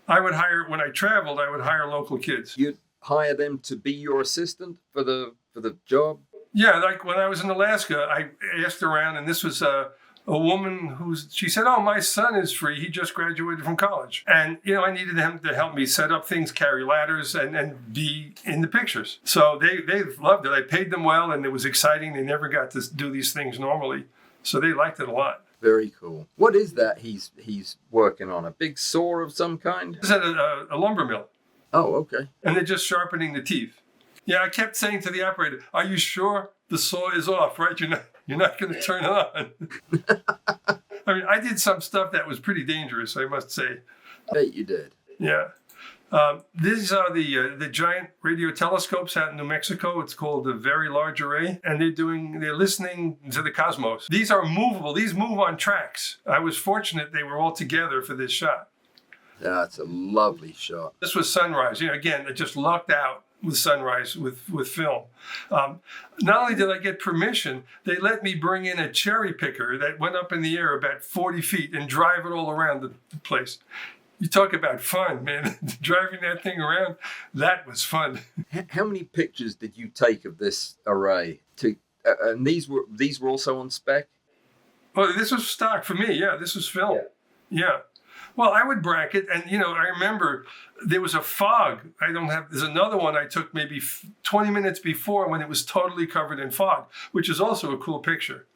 When I traveled, I would hire local kids. You'd hire them to be your assistant for the job? Yeah, like when I was in Alaska, I asked around, and this was a woman she said, "Oh, my son is free. He just graduated from college." And, I needed him to help me set up things, carry ladders, and be in the pictures. So they loved it. I paid them well, and it was exciting. They never got to do these things normally. So they liked it a lot. Very cool. What is that he's working on? A big saw of some kind? It's at a lumber mill. Oh, okay. And they're just sharpening the teeth. Yeah, I kept saying to the operator, "Are you sure the saw is off, right? You're not going to turn it on." I mean, I did some stuff that was pretty dangerous, I must say. I bet you did. Yeah. These are the giant radio telescopes out in New Mexico. It's called the Very Large Array, and they're listening to the cosmos. These are movable. These move on tracks. I was fortunate they were all together for this shot. That's a lovely shot. This was sunrise. Again, I just lucked out with sunrise with film. Not only did I get permission, they let me bring in a cherry picker that went up in the air about 40 feet and drive it all around the place. You talk about fun, man. Driving that thing around, that was fun. How many pictures did you take of this array And these were also on spec? Well, this was stock for me. Yeah, this was film. Yeah. Well, I would bracket, and I remember there was a fog. There's another one I took maybe 20 minutes before when it was totally covered in fog, which is also a cool picture.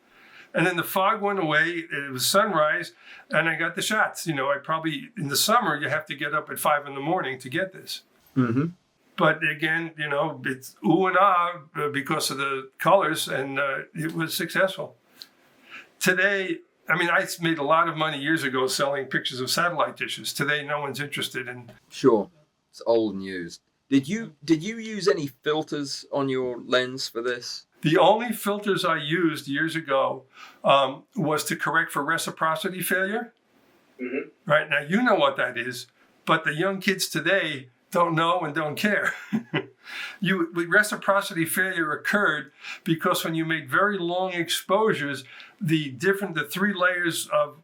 And then the fog went away. It was sunrise, and I got the shots. I probably, in the summer, you have to get up at 5 a.m. to get this. Mm-hmm. But again, it's ooh and ah because of the colors, and it was successful. Today, I made a lot of money years ago selling pictures of satellite dishes. Today, no one's interested in. Sure, it's old news. Did you use any filters on your lens for this? The only filters I used years ago was to correct for reciprocity failure. Mm-hmm. Right now, you know what that is, but the young kids today don't know and don't care. Reciprocity failure occurred because when you made very long exposures, the 3 layers of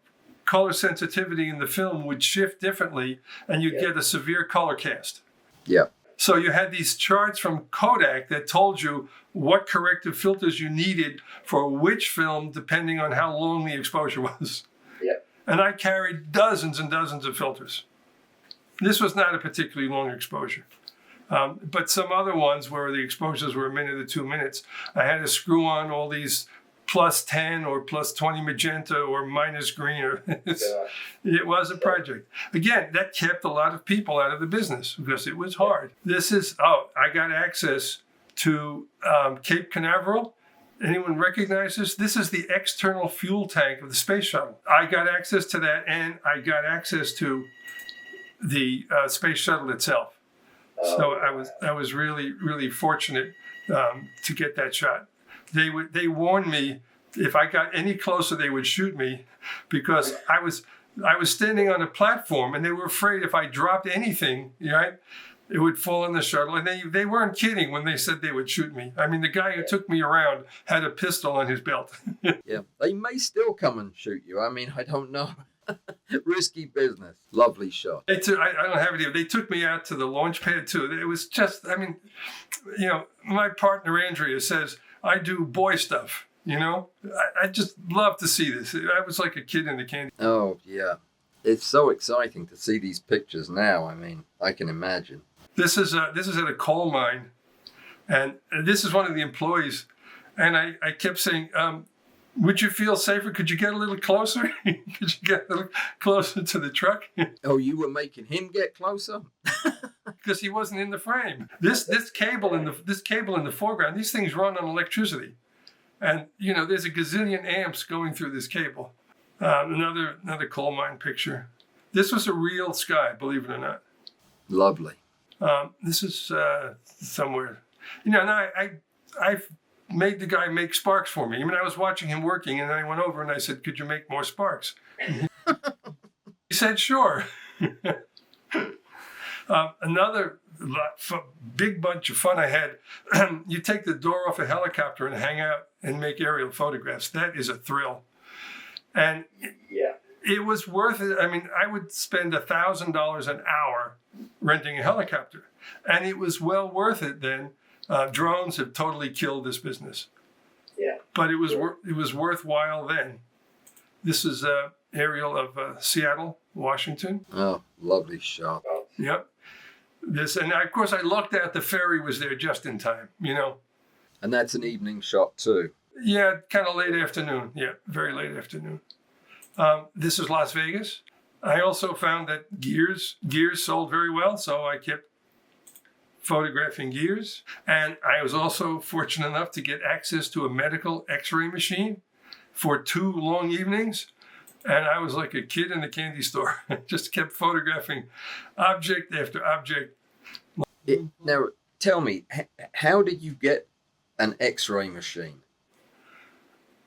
color sensitivity in the film would shift differently, and you'd get a severe color cast. Yeah. So you had these charts from Kodak that told you what corrective filters you needed for which film, depending on how long the exposure was. Yeah. And I carried dozens and dozens of filters. This was not a particularly long exposure. But some other ones where the exposures were a minute or 2 minutes, I had to screw on all these +10 or +20 magenta or minus green. It was a project. Again, that kept a lot of people out of the business because it was hard. I got access to Cape Canaveral. Anyone recognize this? This is the external fuel tank of the space shuttle. I got access to that, and I got access to the space shuttle itself. So I was really, really fortunate to get that shot. They warned me if I got any closer, they would shoot me because I was standing on a platform, and they were afraid if I dropped anything, right, it would fall in the shuttle. And they weren't kidding when they said they would shoot me. The guy who took me around had a pistol on his belt. Yeah, they may still come and shoot you. I don't know. Risky business. Lovely shot. I don't have it here. They took me out to the launch pad too. It was just, my partner Andrea says I do boy stuff. I just love to see this. I was like a kid in the candy. Oh yeah, it's so exciting to see these pictures now. I can imagine. This is at a coal mine, and this is one of the employees, and I kept saying, would you feel safer? Could you get a little closer? Could you get a little closer to the truck? Oh, you were making him get closer? Because he wasn't in the frame. This cable in the foreground, these things run on electricity. And, there's a gazillion amps going through this cable. Another coal mine picture. This was a real sky, believe it or not. Lovely. This is somewhere. Now I've made the guy make sparks for me. I was watching him working, and then I went over and I said, could you make more sparks? He said, sure. Another big bunch of fun I had, you take the door off a helicopter and hang out and make aerial photographs. That is a thrill. And it was worth it. I would spend $1,000 an hour renting a helicopter, and it was well worth it then. Drones have totally killed this business. Yeah. But it was worthwhile then. This is aerial of Seattle, Washington. Oh, lovely shot. Yep. And of course I looked out, the ferry was there just in time, And that's an evening shot too. Yeah, kind of late afternoon. Yeah, very late afternoon. This is Las Vegas. I also found that gears sold very well, so I kept photographing gears. And I was also fortunate enough to get access to a medical x-ray machine for 2 long evenings. And I was like a kid in the candy store. Just kept photographing object after object. Now, tell me, how did you get an x-ray machine?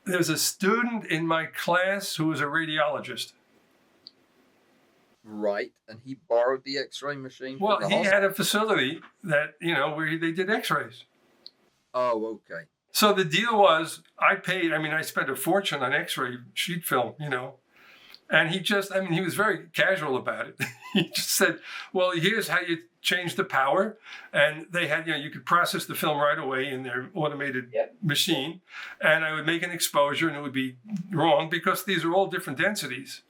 There's a student in my class who was a radiologist. Right, and he borrowed the x-ray machine from the Well, he hospital? had a facility that, where they did x-rays. Oh, okay. So the deal was, I spent a fortune on x-ray sheet film, And he just, he was very casual about it. He just said, well, here's how you change the power, and they had, you could process the film right away in their automated machine, and I would make an exposure, and it would be wrong because these are all different densities.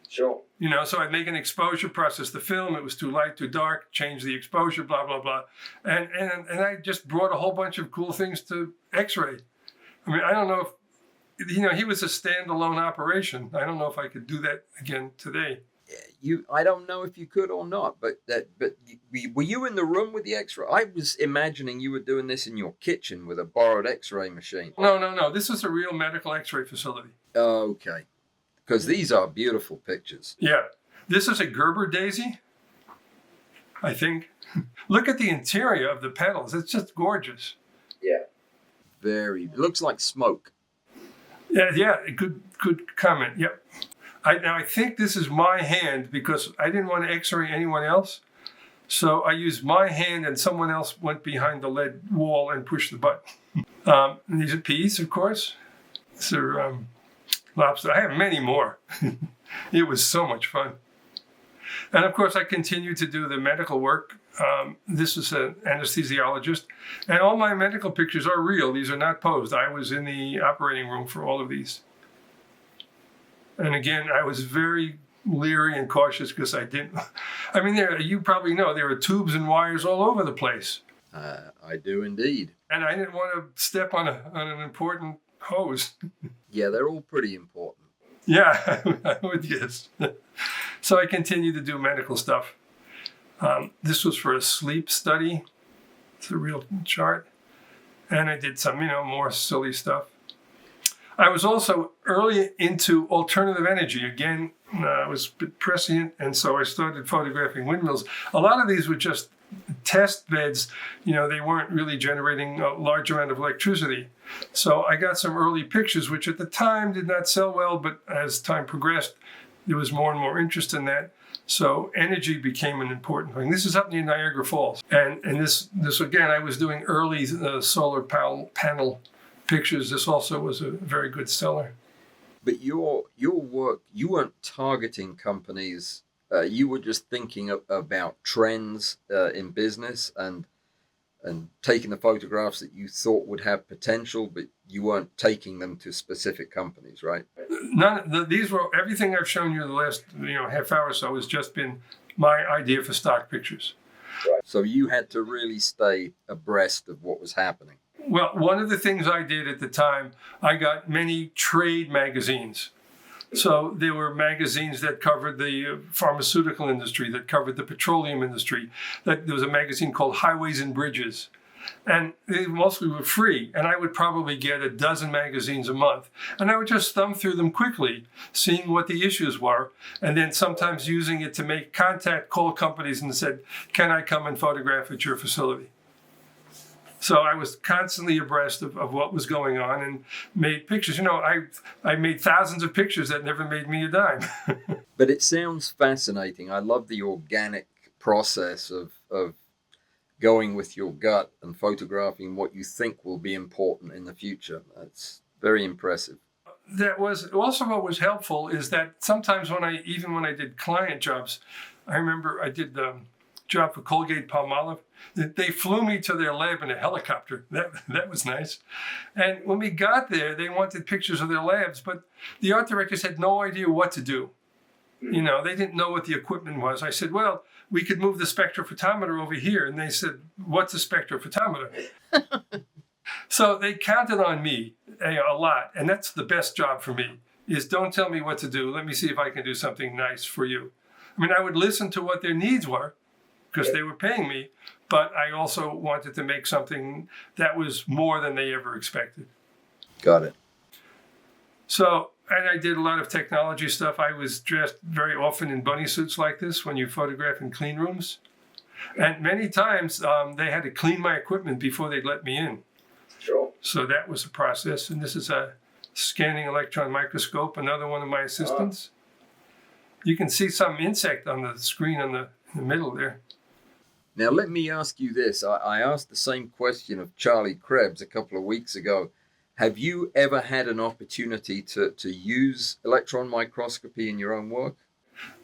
Sure. So I'd make an exposure, process the film. It was too light, too dark, change the exposure, blah, blah, blah. And I just brought a whole bunch of cool things to X-ray. I mean, I don't know if, he was a standalone operation. I don't know if I could do that again today. I don't know if you could or not, but were you in the room with the X-ray? I was imagining you were doing this in your kitchen with a borrowed X-ray machine. No. This is a real medical X-ray facility. Okay. Because these are beautiful pictures. Yeah. This is a Gerber daisy, I think. Look at the interior of the petals. It's just gorgeous. Yeah. It looks like smoke. Yeah. Good comment. Yep. I think this is my hand because I didn't want to X-ray anyone else. So I used my hand and someone else went behind the lead wall and pushed the button. And these are peas, of course. These are lobster. I have many more. It was so much fun. And of course, I continued to do the medical work. This is an anesthesiologist. And all my medical pictures are real. These are not posed. I was in the operating room for all of these. And again, I was very leery and cautious because I didn't. I mean, you probably know there are tubes and wires all over the place. I do indeed. And I didn't want to step on an important hose. Yeah, they're all pretty important. Yeah, I would guess. So I continued to do medical stuff. This was for a sleep study. It's a real chart. And I did some, more silly stuff. I was also early into alternative energy. Again, I was a bit prescient, and so I started photographing windmills. A lot of these were just test beds. They weren't really generating a large amount of electricity. So I got some early pictures, which at the time did not sell well, but as time progressed, there was more and more interest in that. So energy became an important thing. This is up near Niagara Falls. And this again, I was doing early solar panel pictures. This also was a very good seller. But your work, you weren't targeting companies. You were just thinking about trends in business and taking the photographs that you thought would have potential, but you weren't taking them to specific companies, right? These were everything I've shown you the last half hour or so has just been my idea for stock pictures. Right. So you had to really stay abreast of what was happening. Well, one of the things I did at the time, I got many trade magazines. So there were magazines that covered the pharmaceutical industry, that covered the petroleum industry. There was a magazine called Highways and Bridges. And they mostly were free. And I would probably get a dozen magazines a month. And I would just thumb through them quickly, seeing what the issues were. And then sometimes using it to make contact, call companies and said, can I come and photograph at your facility? So I was constantly abreast of what was going on and made pictures. I made thousands of pictures that never made me a dime. But it sounds fascinating. I love the organic process of going with your gut and photographing what you think will be important in the future. That's very impressive. That was also what was helpful is that sometimes when I did client jobs, I remember I did the job for Colgate-Palmolive. They flew me to their lab in a helicopter. That was nice. And when we got there, they wanted pictures of their labs, but the art directors had no idea what to do. They didn't know what the equipment was. I said, well, we could move the spectrophotometer over here. And they said, what's a spectrophotometer? So they counted on me a lot. And that's the best job for me, is don't tell me what to do. Let me see if I can do something nice for you. I mean, I would listen to what their needs were because they were paying me. But I also wanted to make something that was more than they ever expected. Got it. So, and I did a lot of technology stuff. I was dressed very often in bunny suits like this when you photograph in clean rooms. And many times they had to clean my equipment before they'd let me in. Sure. So that was a process. And this is a scanning electron microscope, another one of my assistants. You can see some insect on the screen in the middle there. Now, let me ask you this. I asked the same question of Charlie Krebs a couple of weeks ago. Have you ever had an opportunity to use electron microscopy in your own work?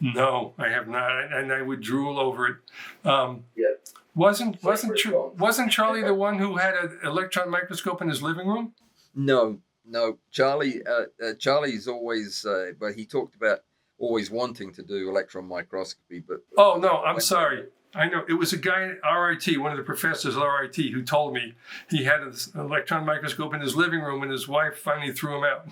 No, I have not, and I would drool over it. Yeah. Wasn't It's like wasn't Charlie the one who had an electron microscope in his living room? No, no. Charlie's always, but he talked about always wanting to do electron microscopy. But Oh no, I'm sorry. I know it was a guy at RIT, one of the professors at RIT, who told me he had an electron microscope in his living room, and his wife finally threw him out.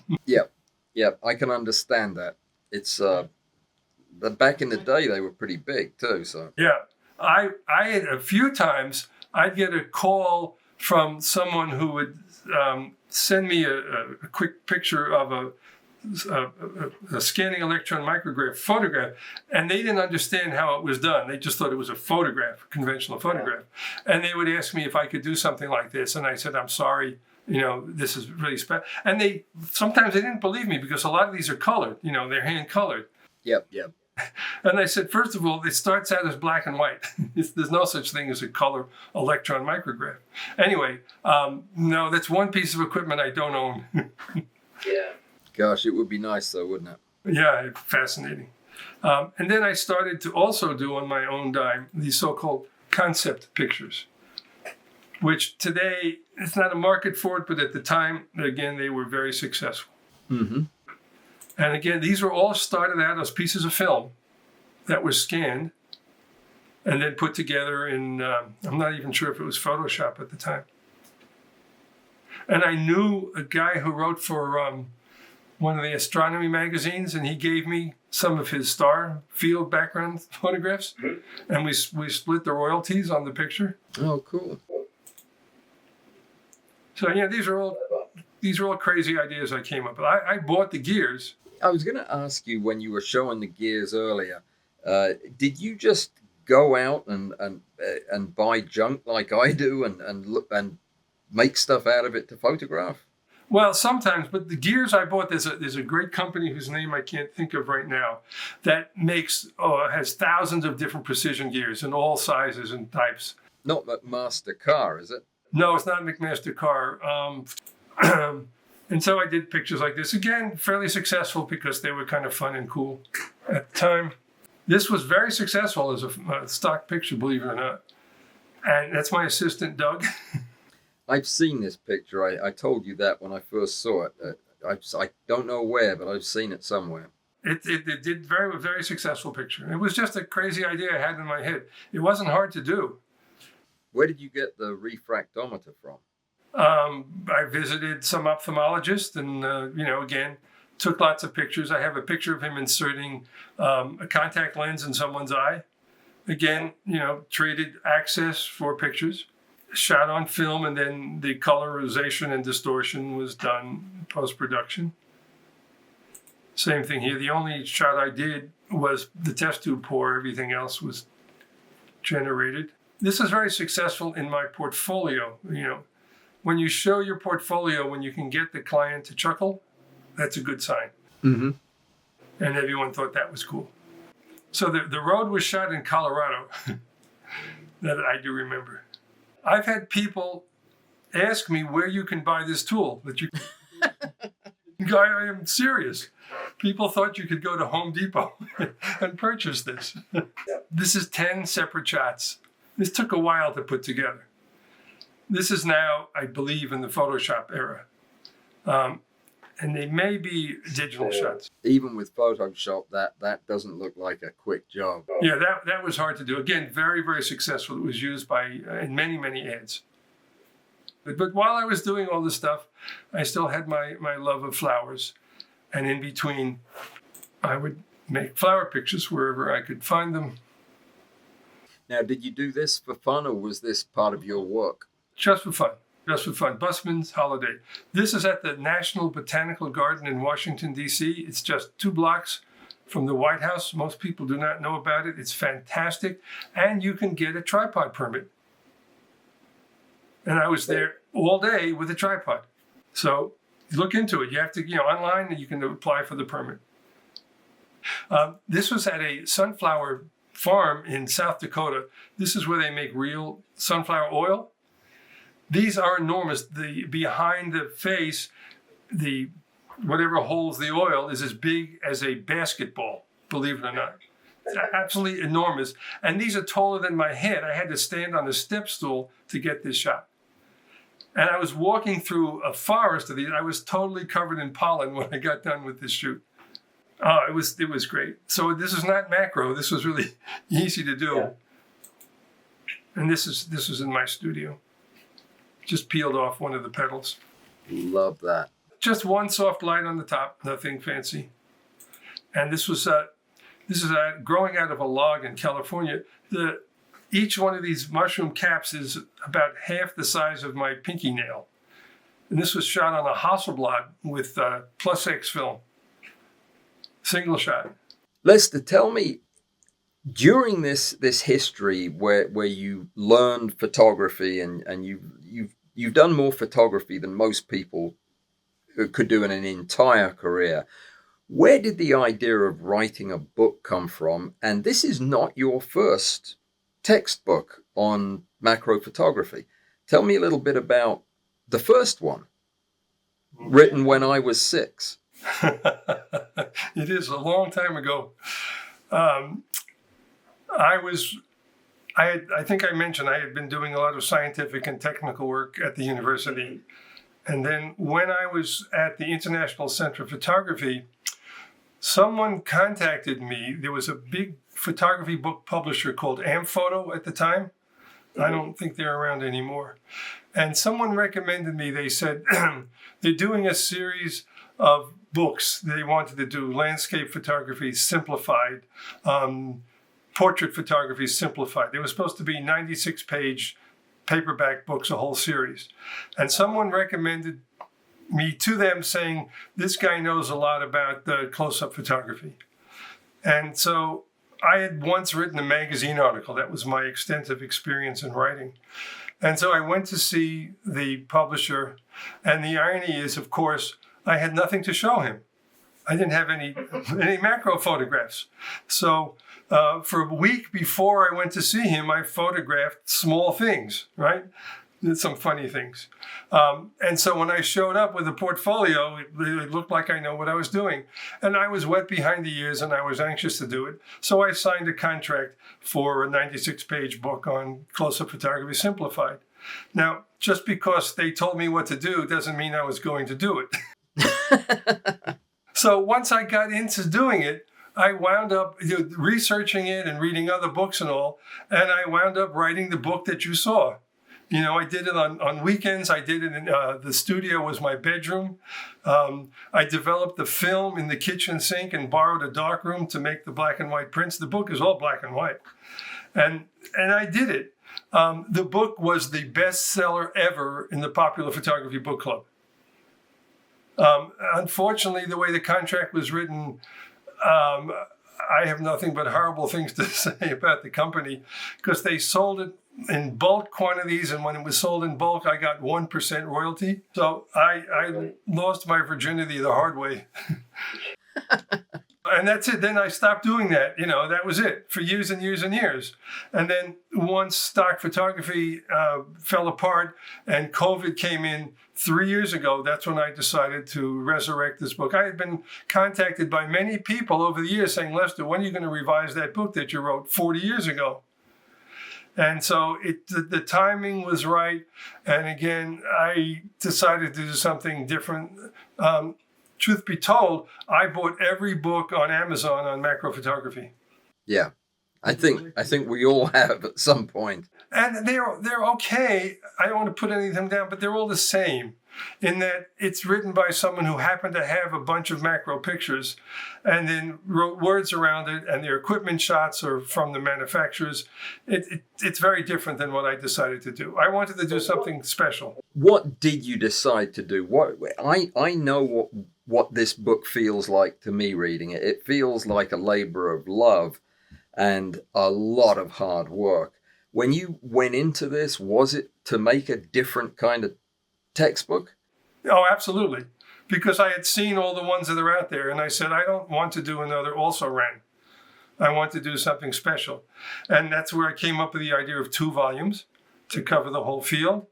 yeah, I can understand that. It's but back in the day they were pretty big too. So Yeah, I had a few times I'd get a call from someone who would send me a quick picture of a scanning electron micrograph photograph, and they didn't understand how it was done. They just thought it was a photograph, a conventional photograph. And they would ask me if I could do something like this, and I said, I'm sorry, this is really special. And sometimes they didn't believe me because a lot of these are colored, they're hand colored. yep. And I said, first of all, it starts out as black and white. There's no such thing as a color electron micrograph. Anyway, no, that's one piece of equipment I don't own. Yeah. Gosh, it would be nice though, wouldn't it? Yeah, fascinating. And then I started to also do on my own dime these so-called concept pictures, which today, it's not a market for it, but at the time, again, they were very successful. Mm-hmm. And again, these were all started out as pieces of film that were scanned and then put together in, I'm not even sure if it was Photoshop at the time. And I knew a guy who wrote for one of the astronomy magazines, and he gave me some of his star field background photographs, and we split the royalties on the picture. Oh, cool. So yeah, these are all crazy ideas I came up with. I bought the gears. I was going to ask you when you were showing the gears earlier, did you just go out and buy junk like I do and look and make stuff out of it to photograph? Well, sometimes, but the gears I bought, there's a great company whose name I can't think of right now that has thousands of different precision gears in all sizes and types. Not McMaster Car, is it? No, it's not McMaster Car. And so I did pictures like this. Again, fairly successful because they were kind of fun and cool at the time. This was very successful as a stock picture, believe it or not. And that's my assistant, Doug. I've seen this picture. I told you that when I first saw it. I don't know where, but I've seen it somewhere. It did very, very successful picture. It was just a crazy idea I had in my head. It wasn't hard to do. Where did you get the refractometer from? I visited some ophthalmologists and, again, took lots of pictures. I have a picture of him inserting a contact lens in someone's eye. Again, traded access for pictures, shot on film, and then the colorization and distortion was done post-production. Same thing here. The only shot I did was the test tube pour. Everything else was generated. This is very successful in my portfolio. When you show your portfolio, when you can get the client to chuckle, that's a good sign. Mm-hmm. And everyone thought that was cool. So the road was shot in Colorado, that I do remember. I've had people ask me where you can buy this tool. Guy, I am serious. People thought you could go to Home Depot and purchase this. This is 10 separate shots. This took a while to put together. This is now, I believe, in the Photoshop era. And they may be digital shots. Even with Photoshop, that doesn't look like a quick job. Yeah, that was hard to do. Again, very, very successful. It was used in many, many ads. But while I was doing all this stuff, I still had my love of flowers. And in between, I would make flower pictures wherever I could find them. Now, did you do this for fun, or was this part of your work? Just for fun. Just for fun. Busman's Holiday. This is at the National Botanical Garden in Washington, D.C. It's just 2 blocks from the White House. Most people do not know about it. It's fantastic. And you can get a tripod permit. And I was there all day with a tripod. So look into it. You have to, online, and you can apply for the permit. This was at a sunflower farm in South Dakota. This is where they make real sunflower oil. These are enormous. Behind the face, whatever holds the oil is as big as a basketball. believe it or not. It's absolutely enormous. And these are taller than my head. I had to stand on a step stool to get this shot. And I was walking through a forest of these. I was totally covered in pollen when I got done with this shoot. Oh, it was great. So this is not macro. This was really easy to do. Yeah. And this was in my studio. Just peeled off one of the petals. Love that. Just one soft light on the top, nothing fancy. And this is growing out of a log in California. Each one of these mushroom caps is about half the size of my pinky nail. And this was shot on a Hasselblad with plus X film. Single shot. Lester, tell me, during this history where you learned photography and you've done more photography than most people could do in an entire career, where did the idea of writing a book come from? And this is not your first textbook on macro photography. Tell me a little bit about the first one, written when I was 6. It is a long time ago. I think I mentioned I had been doing a lot of scientific and technical work at the university. And then when I was at the International Center of Photography, someone contacted me. There was a big photography book publisher called Amphoto at the time. I don't think they're around anymore. And someone recommended me. They said they're doing a series of books. They wanted to do landscape photography simplified, portrait photography simplified. They were supposed to be 96-page paperback books, a whole series. And someone recommended me to them saying, this guy knows a lot about the close-up photography. And so I had once written a magazine article. That was my extensive experience in writing. And so I went to see the publisher. And the irony is, of course, I had nothing to show him. I didn't have any macro photographs. So for a week before I went to see him, I photographed small things, right? Did some funny things. And so when I showed up with a portfolio, it looked like I know what I was doing. And I was wet behind the ears and I was anxious to do it. So I signed a contract for a 96-page book on close-up photography simplified. Now, just because they told me what to do doesn't mean I was going to do it. So once I got into doing it, I wound up researching it and reading other books and all, and I wound up writing the book that you saw. You know, I did it on weekends. I did it in the studio was my bedroom. I developed the film in the kitchen sink and borrowed a darkroom to make the black and white prints. The book is all black and white. And I did it. The book was the bestseller ever in the Popular Photography Book Club. Unfortunately, the way the contract was written, I have nothing but horrible things to say about the company because they sold it in bulk quantities, and when it was sold in bulk, I got 1% royalty. So I lost my virginity the hard way. And that's it. Then I stopped doing that. You know, that was it for years and years and years. And then once stock photography fell apart and COVID came in 3 years ago, that's when I decided to resurrect this book. I had been contacted by many people over the years saying, Lester, when are you going to revise that book that you wrote 40 years ago? And so the timing was right. And again, I decided to do something different. Truth be told, I bought every book on Amazon on macro photography. Yeah, I think we all have at some point. And they're okay. I don't want to put any of them down, but they're all the same in that it's written by someone who happened to have a bunch of macro pictures and then wrote words around it, and their equipment shots are from the manufacturers. It's very different than what I decided to do. I wanted to do something special. What did you decide to do? I know what this book feels like to me reading it. It feels like a labor of love and a lot of hard work. When you went into this, was it to make a different kind of textbook? Oh, absolutely. Because I had seen all the ones that are out there, and I said, I don't want to do another also ran. I want to do something special. And that's where I came up with the idea of 2 volumes to cover the whole field.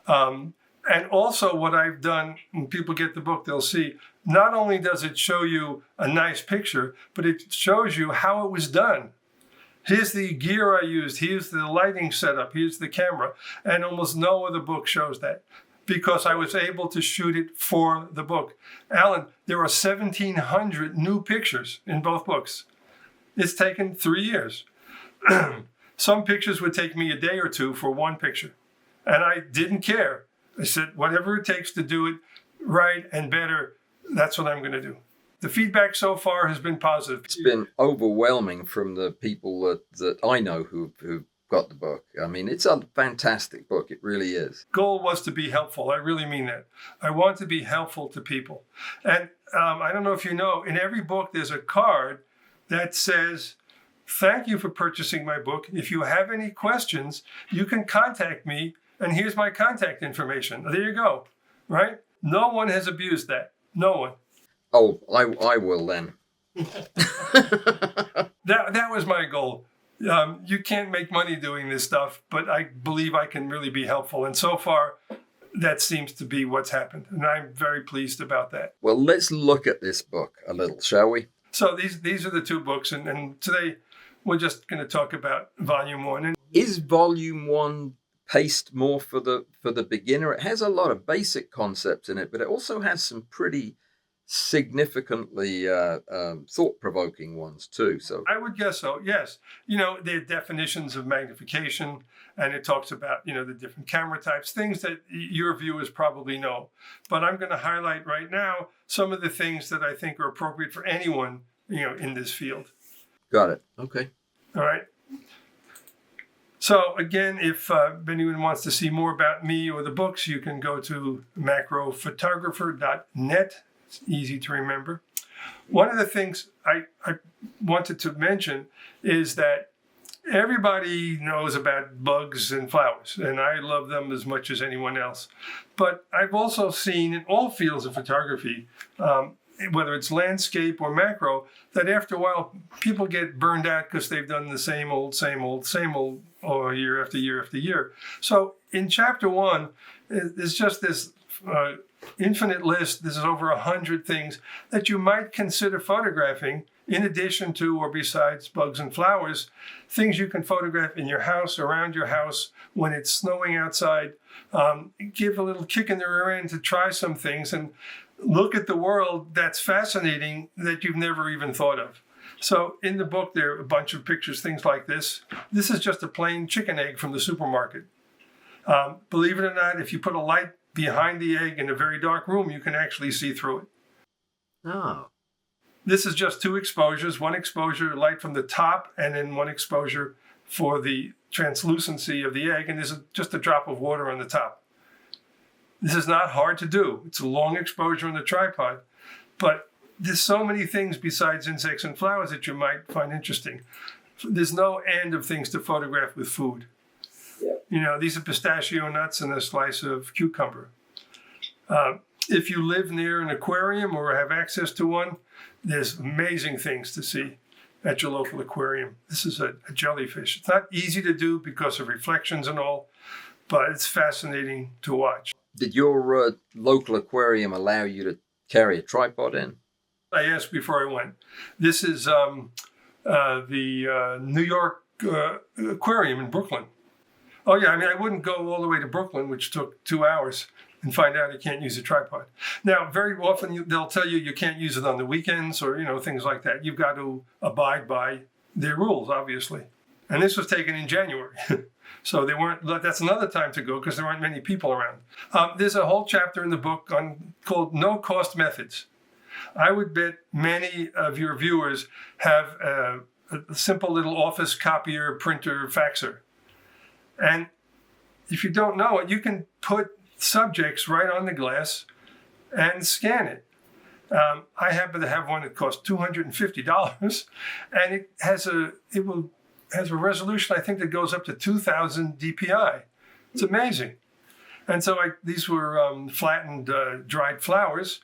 And also what I've done, when people get the book, they'll see not only does it show you a nice picture, but it shows you how it was done. Here's the gear I used. Here's the lighting setup. Here's the camera. And almost no other book shows that because I was able to shoot it for the book. Alan, there are 1,700 new pictures in both books. It's taken 3 years. Some pictures would take me a day or two for one picture. And I didn't care. I said, whatever it takes to do it right and better, that's what I'm going to do. The feedback so far has been positive. It's been overwhelming from the people that I know who've got the book. I mean, it's a fantastic book. It really is. Goal was to be helpful. I really mean that. I want to be helpful to people. And I don't know if you know, in every book there's a card that says, thank you for purchasing my book. If you have any questions, you can contact me. And here's my contact information. There you go. Right? No one has abused that. No one. Oh, I will then. That was my goal. You can't make money doing this stuff, but I believe I can really be helpful. And so far, that seems to be what's happened. And I'm very pleased about that. Well, let's look at this book a little, shall we? So these are the two books. And today, we're just going to talk about Volume 1. And is Volume 1 paced more for the beginner? It has a lot of basic concepts in it, but it also has some pretty significantly thought-provoking ones too. So I would guess so, yes. You know, there are definitions of magnification, and it talks about, you know, the different camera types, things that your viewers probably know. But I'm going to highlight right now some of the things that I think are appropriate for anyone, you know, in this field. Got it. Okay. All right. So again, if anyone wants to see more about me or the books, you can go to macrophotographer.net. It's easy to remember. One of the things I wanted to mention is that everybody knows about bugs and flowers, and I love them as much as anyone else. But I've also seen in all fields of photography, whether it's landscape or macro, that after a while people get burned out because they've done the same old, or year after year after year. So in chapter 1, there's just this infinite list. This is over 100 things that you might consider photographing in addition to or besides bugs and flowers, things you can photograph in your house, around your house, when it's snowing outside. Give a little kick in the rear end to try some things and look at the world that's fascinating that you've never even thought of. So in the book, there are a bunch of pictures, things like this. This is just a plain chicken egg from the supermarket. Believe it or not, if you put a light behind the egg in a very dark room, you can actually see through it. Oh. This is just 2 exposures, one exposure light from the top and then one exposure for the translucency of the egg. And there's just a drop of water on the top. This is not hard to do. It's a long exposure on the tripod, but there's so many things besides insects and flowers that you might find interesting. There's no end of things to photograph with food. Yeah. You know, these are pistachio nuts and a slice of cucumber. If you live near an aquarium or have access to one, there's amazing things to see at your local aquarium. This is a jellyfish. It's not easy to do because of reflections and all, but it's fascinating to watch. Did your local aquarium allow you to carry a tripod in? I asked before I went. This is the New York Aquarium in Brooklyn. Oh yeah, I mean, I wouldn't go all the way to Brooklyn, which took 2 hours, and find out you can't use a tripod. Now, very often they'll tell you you can't use it on the weekends or, you know, things like that. You've got to abide by their rules, obviously. And this was taken in January. So that's another time to go because there aren't many people around. There's a whole chapter in the book called No Cost Methods. I would bet many of your viewers have a simple little office copier, printer, faxer. And if you don't know it, you can put subjects right on the glass and scan it. I happen to have one that costs $250, and it has a resolution, I think, that goes up to 2,000 dpi. It's amazing. And so these were flattened dried flowers,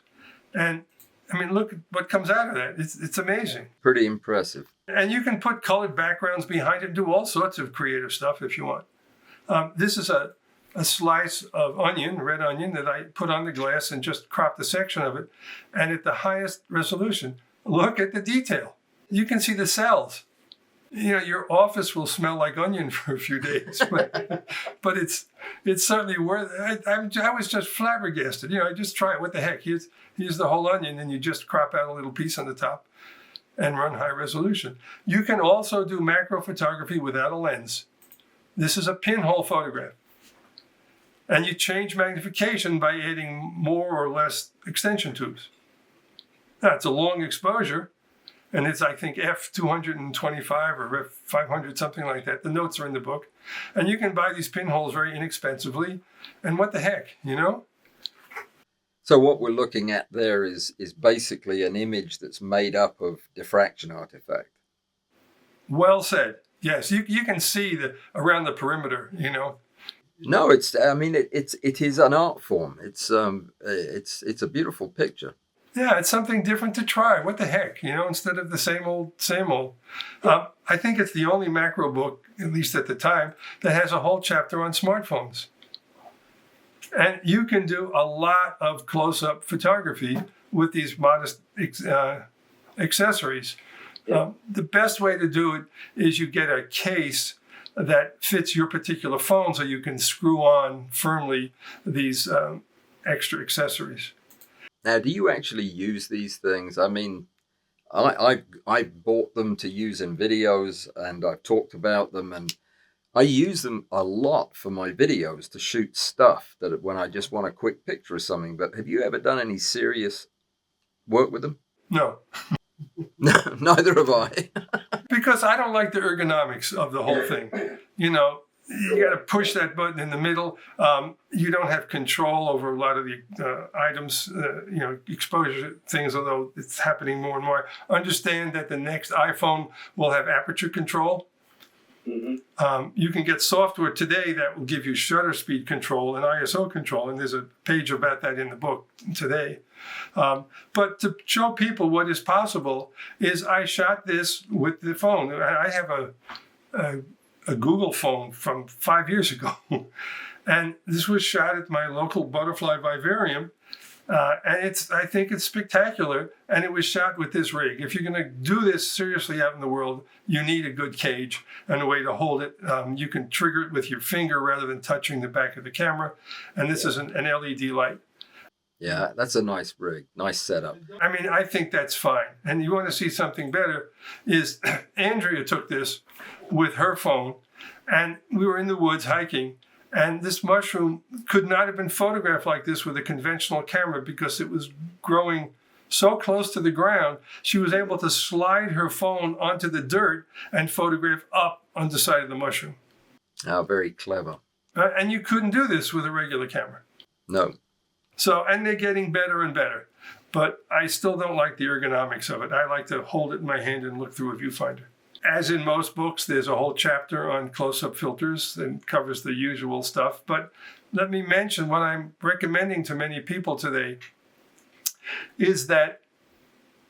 and I mean, look at what comes out of that. It's amazing. Pretty impressive. And you can put colored backgrounds behind it, do all sorts of creative stuff if you want. This is a a slice of onion, red onion, that I put on the glass and just cropped a section of it. And at the highest resolution, look at the detail. You can see the cells. You know, your office will smell like onion for a few days, but it's certainly worth it. I was just flabbergasted. You know, I just try it. What the heck? Here's the whole onion, and you just crop out a little piece on the top and run high resolution. You can also do macro photography without a lens. This is a pinhole photograph. And you change magnification by adding more or less extension tubes. Now, it's a long exposure, and it's, I think, f225 or f500, something like that. The notes are in the book. And you can buy these pinholes very inexpensively. And what the heck, you know? So what we're looking at there is basically an image that's made up of diffraction artifact. Well said. Yes, you can see around the perimeter, you know. No, it is an art form. It's a beautiful picture. Yeah, it's something different to try. What the heck, you know, instead of the same old, same old. I think it's the only macro book, at least at the time, that has a whole chapter on smartphones. And you can do a lot of close-up photography with these modest accessories. The best way to do it is you get a case that fits your particular phone so you can screw on firmly these extra accessories. Now, do you actually use these things? I mean, I bought them to use in videos, and I've talked about them, and I use them a lot for my videos to shoot stuff that when I just want a quick picture of something. But have you ever done any serious work with them? No. No, neither have I. Because I don't like the ergonomics of the whole thing. You know, you got to push that button in the middle. You don't have control over a lot of the items, you know, exposure things, although it's happening more and more. Understand that the next iPhone will have aperture control. Mm-hmm. You can get software today that will give you shutter speed control and ISO control, and there's a page about that in the book today. But to show people what is possible is I shot this with the phone. I have a Google phone from 5 years ago, and this was shot at my local butterfly vivarium. And I think it's spectacular, and it was shot with this rig. If you're going to do this seriously out in the world, you need a good cage and a way to hold it. You can trigger it with your finger rather than touching the back of the camera. And this is an LED light. Yeah, that's a nice rig, nice setup. I mean, I think that's fine. And you want to see something better is Andrea took this with her phone, and we were in the woods hiking. And this mushroom could not have been photographed like this with a conventional camera because it was growing so close to the ground. She was able to slide her phone onto the dirt and photograph up on the side of the mushroom. Oh, very clever. And you couldn't do this with a regular camera. No. So, and they're getting better and better. But I still don't like the ergonomics of it. I like to hold it in my hand and look through a viewfinder. As in most books, there's a whole chapter on close-up filters and covers the usual stuff. But let me mention what I'm recommending to many people today is that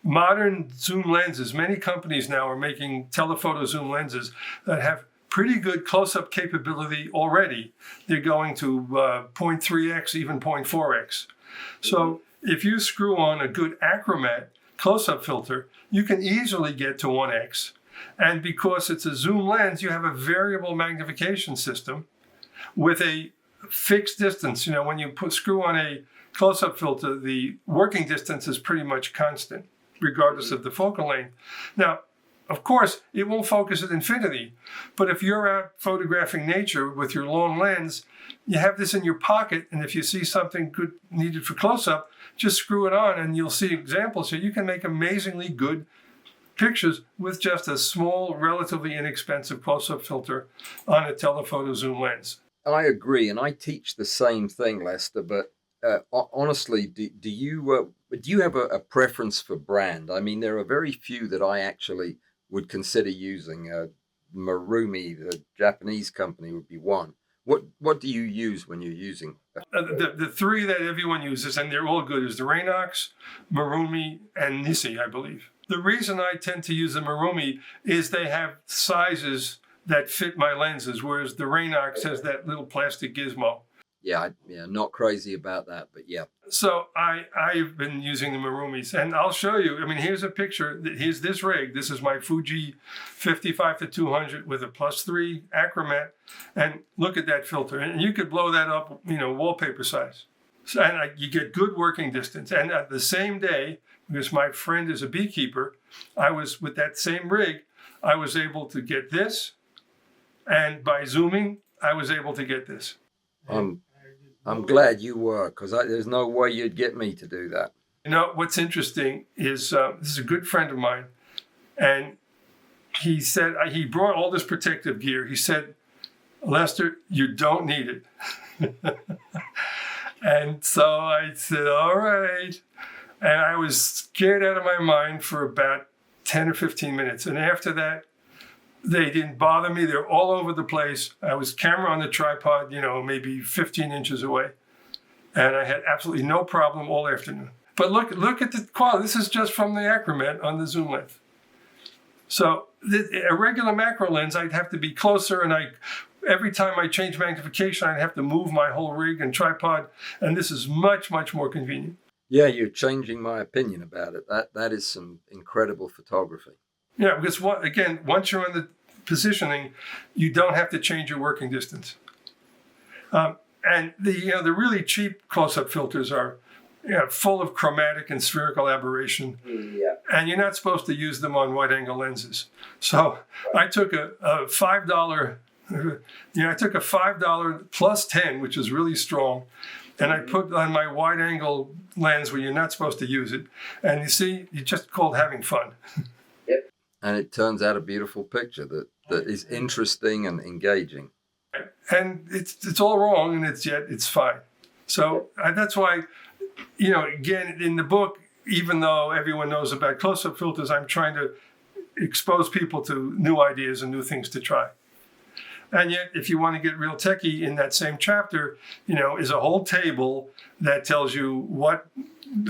modern zoom lenses, many companies now are making telephoto zoom lenses that have pretty good close-up capability already. They're going to 0.3x, even 0.4x. So if you screw on a good achromat close-up filter, you can easily get to 1x. And because it's a zoom lens, you have a variable magnification system with a fixed distance. You know, when you screw on a close-up filter, the working distance is pretty much constant, regardless of the focal length. Now, of course, it won't focus at infinity. But if you're out photographing nature with your long lens, you have this in your pocket, and if you see something good needed for close-up, just screw it on, and you'll see examples here. You can make amazingly good pictures with just a small, relatively inexpensive close-up filter on a telephoto zoom lens. I agree, and I teach the same thing, Lester. But honestly, do you have a preference for brand? I mean, there are very few that I actually would consider using. Marumi, the Japanese company, would be one. What do you use when you're using? The three that everyone uses, and they're all good, is the Rainox, Marumi, and Nissi, I believe. The reason I tend to use the Marumi is they have sizes that fit my lenses, whereas the Rainox has that little plastic gizmo. Yeah, not crazy about that, but yeah. So I've been using the Marumis, and I'll show you. I mean, here's a picture. Here's this rig. This is my Fuji 55-200 with a +3 Acromat, and look at that filter. And you could blow that up, wallpaper size. So, and you get good working distance. And at the same day, because my friend is a beekeeper, I was with that same rig. I was able to get this, and by zooming, I was able to get this. I'm glad you were, because there's no way you'd get me to do that. What's interesting is this is a good friend of mine, and he said he brought all this protective gear. He said, Lester, you don't need it. And so I said, all right. And I was scared out of my mind for about 10 or 15 minutes. And after that, they didn't bother me. They're all over the place. I was camera on the tripod, maybe 15 inches away. And I had absolutely no problem all afternoon. But look at the quality. This is just from the Acromat on the zoom length. So a regular macro lens, I'd have to be closer, and every time I change magnification, I'd have to move my whole rig and tripod. And this is much, much more convenient. Yeah, you're changing my opinion about it. That is some incredible photography. Yeah, because once you're on the positioning, you don't have to change your working distance. And the really cheap close-up filters are full of chromatic and spherical aberration. Yeah. And you're not supposed to use them on wide-angle lenses. So I took a $5, I took a $5 +10, which is really strong, and I put on my wide-angle lens where you're not supposed to use it. And you see, it's just called having fun. And it turns out a beautiful picture that is interesting and engaging. And it's all wrong, and it's fine. So that's why, again, in the book, even though everyone knows about close-up filters, I'm trying to expose people to new ideas and new things to try. And yet, if you want to get real techie, in that same chapter, is a whole table that tells you what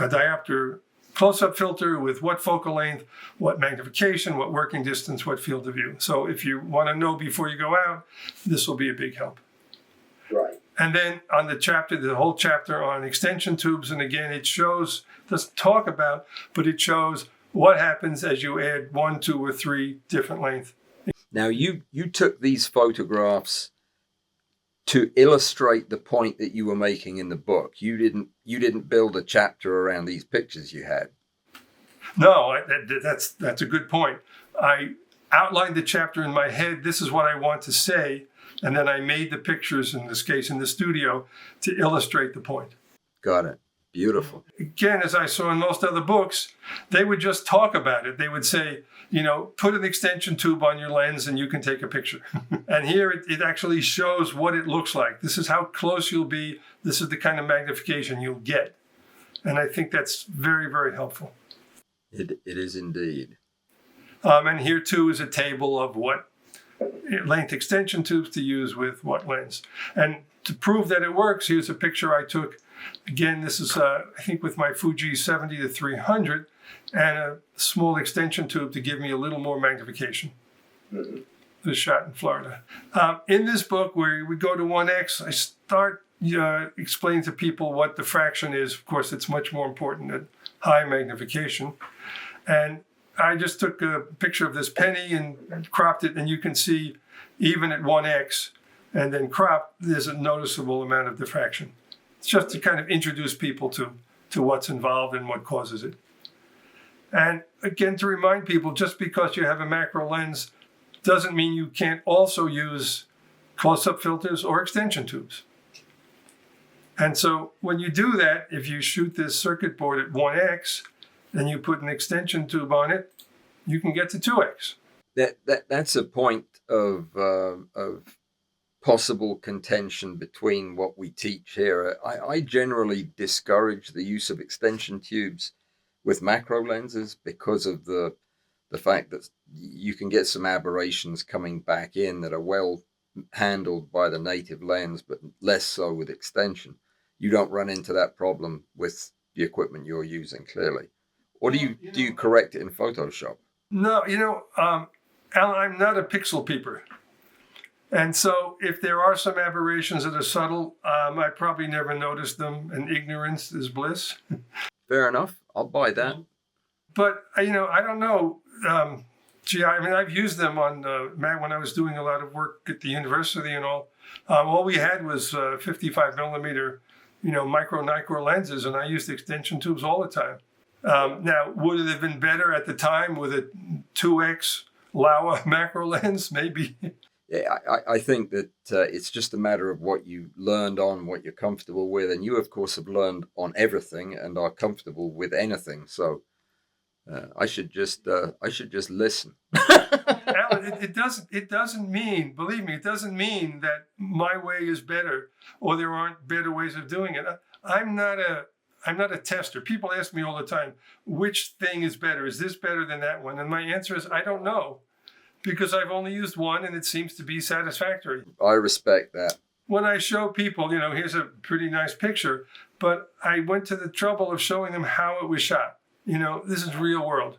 a diopter close-up filter with what focal length, what magnification, what working distance, what field of view. So if you want to know before you go out, this will be a big help. Right. And then on the whole chapter on extension tubes, and again, it doesn't talk about, but it shows what happens as you add 1, 2, or 3 different lengths. Now, you took these photographs to illustrate the point that you were making in the book. You didn't build a chapter around these pictures you had. No, that's a good point. I outlined the chapter in my head. This is what I want to say. And then I made the pictures, in this case, in the studio, to illustrate the point. Got it. Beautiful. Again, as I saw in most other books, they would just talk about it. They would say, put an extension tube on your lens and you can take a picture. And here it actually shows what it looks like. This is how close you'll be. This is the kind of magnification you'll get. And I think that's very, very helpful. It is indeed. And here, too, is a table of what length extension tubes to use with what lens. And to prove that it works, here's a picture I took. Again, this is, I think, with my Fuji 70-300 and a small extension tube to give me a little more magnification. Mm-hmm. This shot in Florida. In this book, where we go to 1x, I start explaining to people what the fraction is. Of course, it's much more important at high magnification. And I just took a picture of this penny and cropped it, and you can see even at 1x and then cropped, there's a noticeable amount of diffraction. It's just to kind of introduce people to what's involved and what causes it. And again, to remind people, just because you have a macro lens doesn't mean you can't also use close-up filters or extension tubes. And so when you do that, if you shoot this circuit board at 1x and you put an extension tube on it, you can get to 2x. That's a point of possible contention between what we teach here. I generally discourage the use of extension tubes with macro lenses because of the fact that you can get some aberrations coming back in that are well handled by the native lens, but less so with extension. You don't run into that problem with the equipment you're using, clearly. Or do you correct it in Photoshop? No, Alan, I'm not a pixel peeper. And so if there are some aberrations that are subtle, I probably never noticed them, and ignorance is bliss. Fair enough. I'll buy that. But, I don't know. I mean, I've used them on Mac when I was doing a lot of work at the university and all. All we had was 55 millimeter, micro Nikkor lenses, and I used extension tubes all the time. Now, would it have been better at the time with a 2x Laowa macro lens? Maybe. Yeah, I think that it's just a matter of what you learned on, what you're comfortable with, and you, of course, have learned on everything and are comfortable with anything. So I should just listen. Alan, it doesn't mean, believe me, it doesn't mean that my way is better or there aren't better ways of doing it. I'm not a tester. People ask me all the time, which thing is better? Is this better than that one? And my answer is, I don't know, because I've only used one and it seems to be satisfactory. I respect that. When I show people, here's a pretty nice picture, but I went to the trouble of showing them how it was shot. This is real world,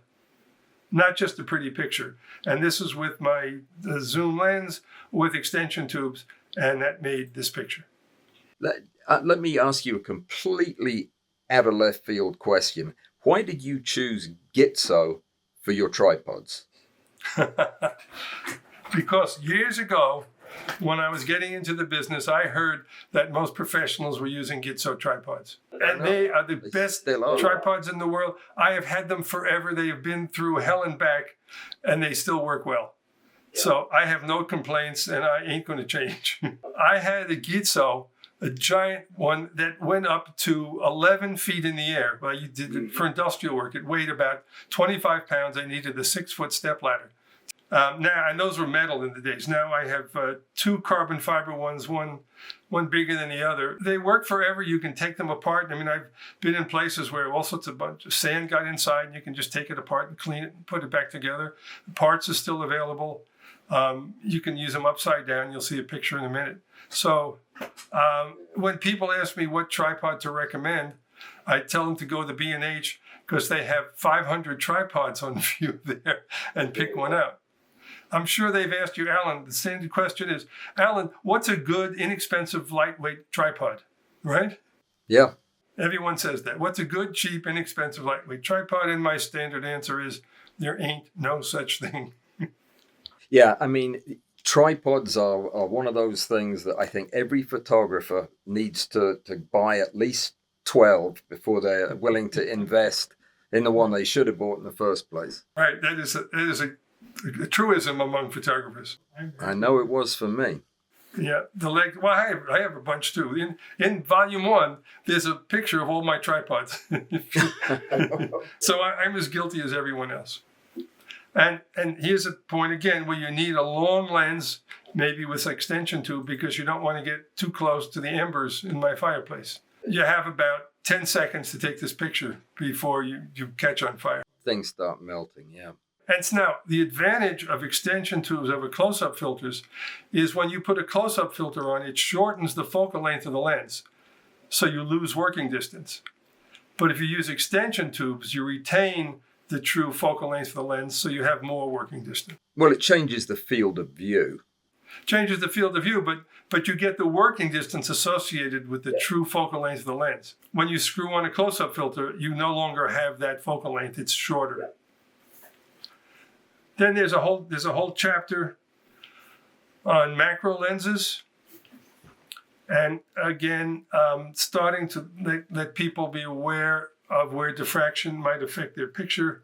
not just a pretty picture. And this is with my zoom lens with extension tubes, and that made this picture. Let me ask you a completely out of left field question. Why did you choose Gitso for your tripods? Because years ago, when I was getting into the business, I heard that most professionals were using Gitso tripods. And they are the best tripods in the world. I have had them forever. They have been through hell and back, and they still work well. Yeah. So I have no complaints, and I ain't going to change. I had a Gitso, a giant one that went up to 11 feet in the air. Well, you did it for industrial work. It weighed about 25 pounds. I needed a 6-foot step ladder. And those were metal in the days. Now I have 2 carbon fiber ones, one bigger than the other. They work forever. You can take them apart. I mean, I've been in places where all sorts of bunch of sand got inside, and you can just take it apart and clean it and put it back together. The parts are still available. You can use them upside down. You'll see a picture in a minute. So when people ask me what tripod to recommend, I tell them to go to B&H because they have 500 tripods on view there, and pick one out. I'm sure they've asked you, Alan, the same question is, Alan, what's a good, inexpensive, lightweight tripod, right? Yeah. Everyone says that. What's a good, cheap, inexpensive, lightweight tripod? And my standard answer is, there ain't no such thing. Yeah, I mean, tripods are one of those things that I think every photographer needs to buy at least 12 before they're willing to invest in the one they should have bought in the first place. Right, that is a truism among photographers. I know it was for me. Yeah, I have a bunch too. In volume 1, there's a picture of all my tripods. So I'm as guilty as everyone else. And here's a point again where you need a long lens, maybe with extension tube, because you don't want to get too close to the embers in my fireplace. You have about 10 seconds to take this picture before you catch on fire. Things start melting, yeah. And now, the advantage of extension tubes over close-up filters is when you put a close-up filter on, it shortens the focal length of the lens, so you lose working distance. But if you use extension tubes, you retain the true focal length of the lens, so you have more working distance. Well, it changes the field of view. Changes the field of view, but you get the working distance associated with the true focal length of the lens. When you screw on a close-up filter, you no longer have that focal length, it's shorter. Then there's a whole chapter on macro lenses, and again, starting to let people be aware of where diffraction might affect their picture.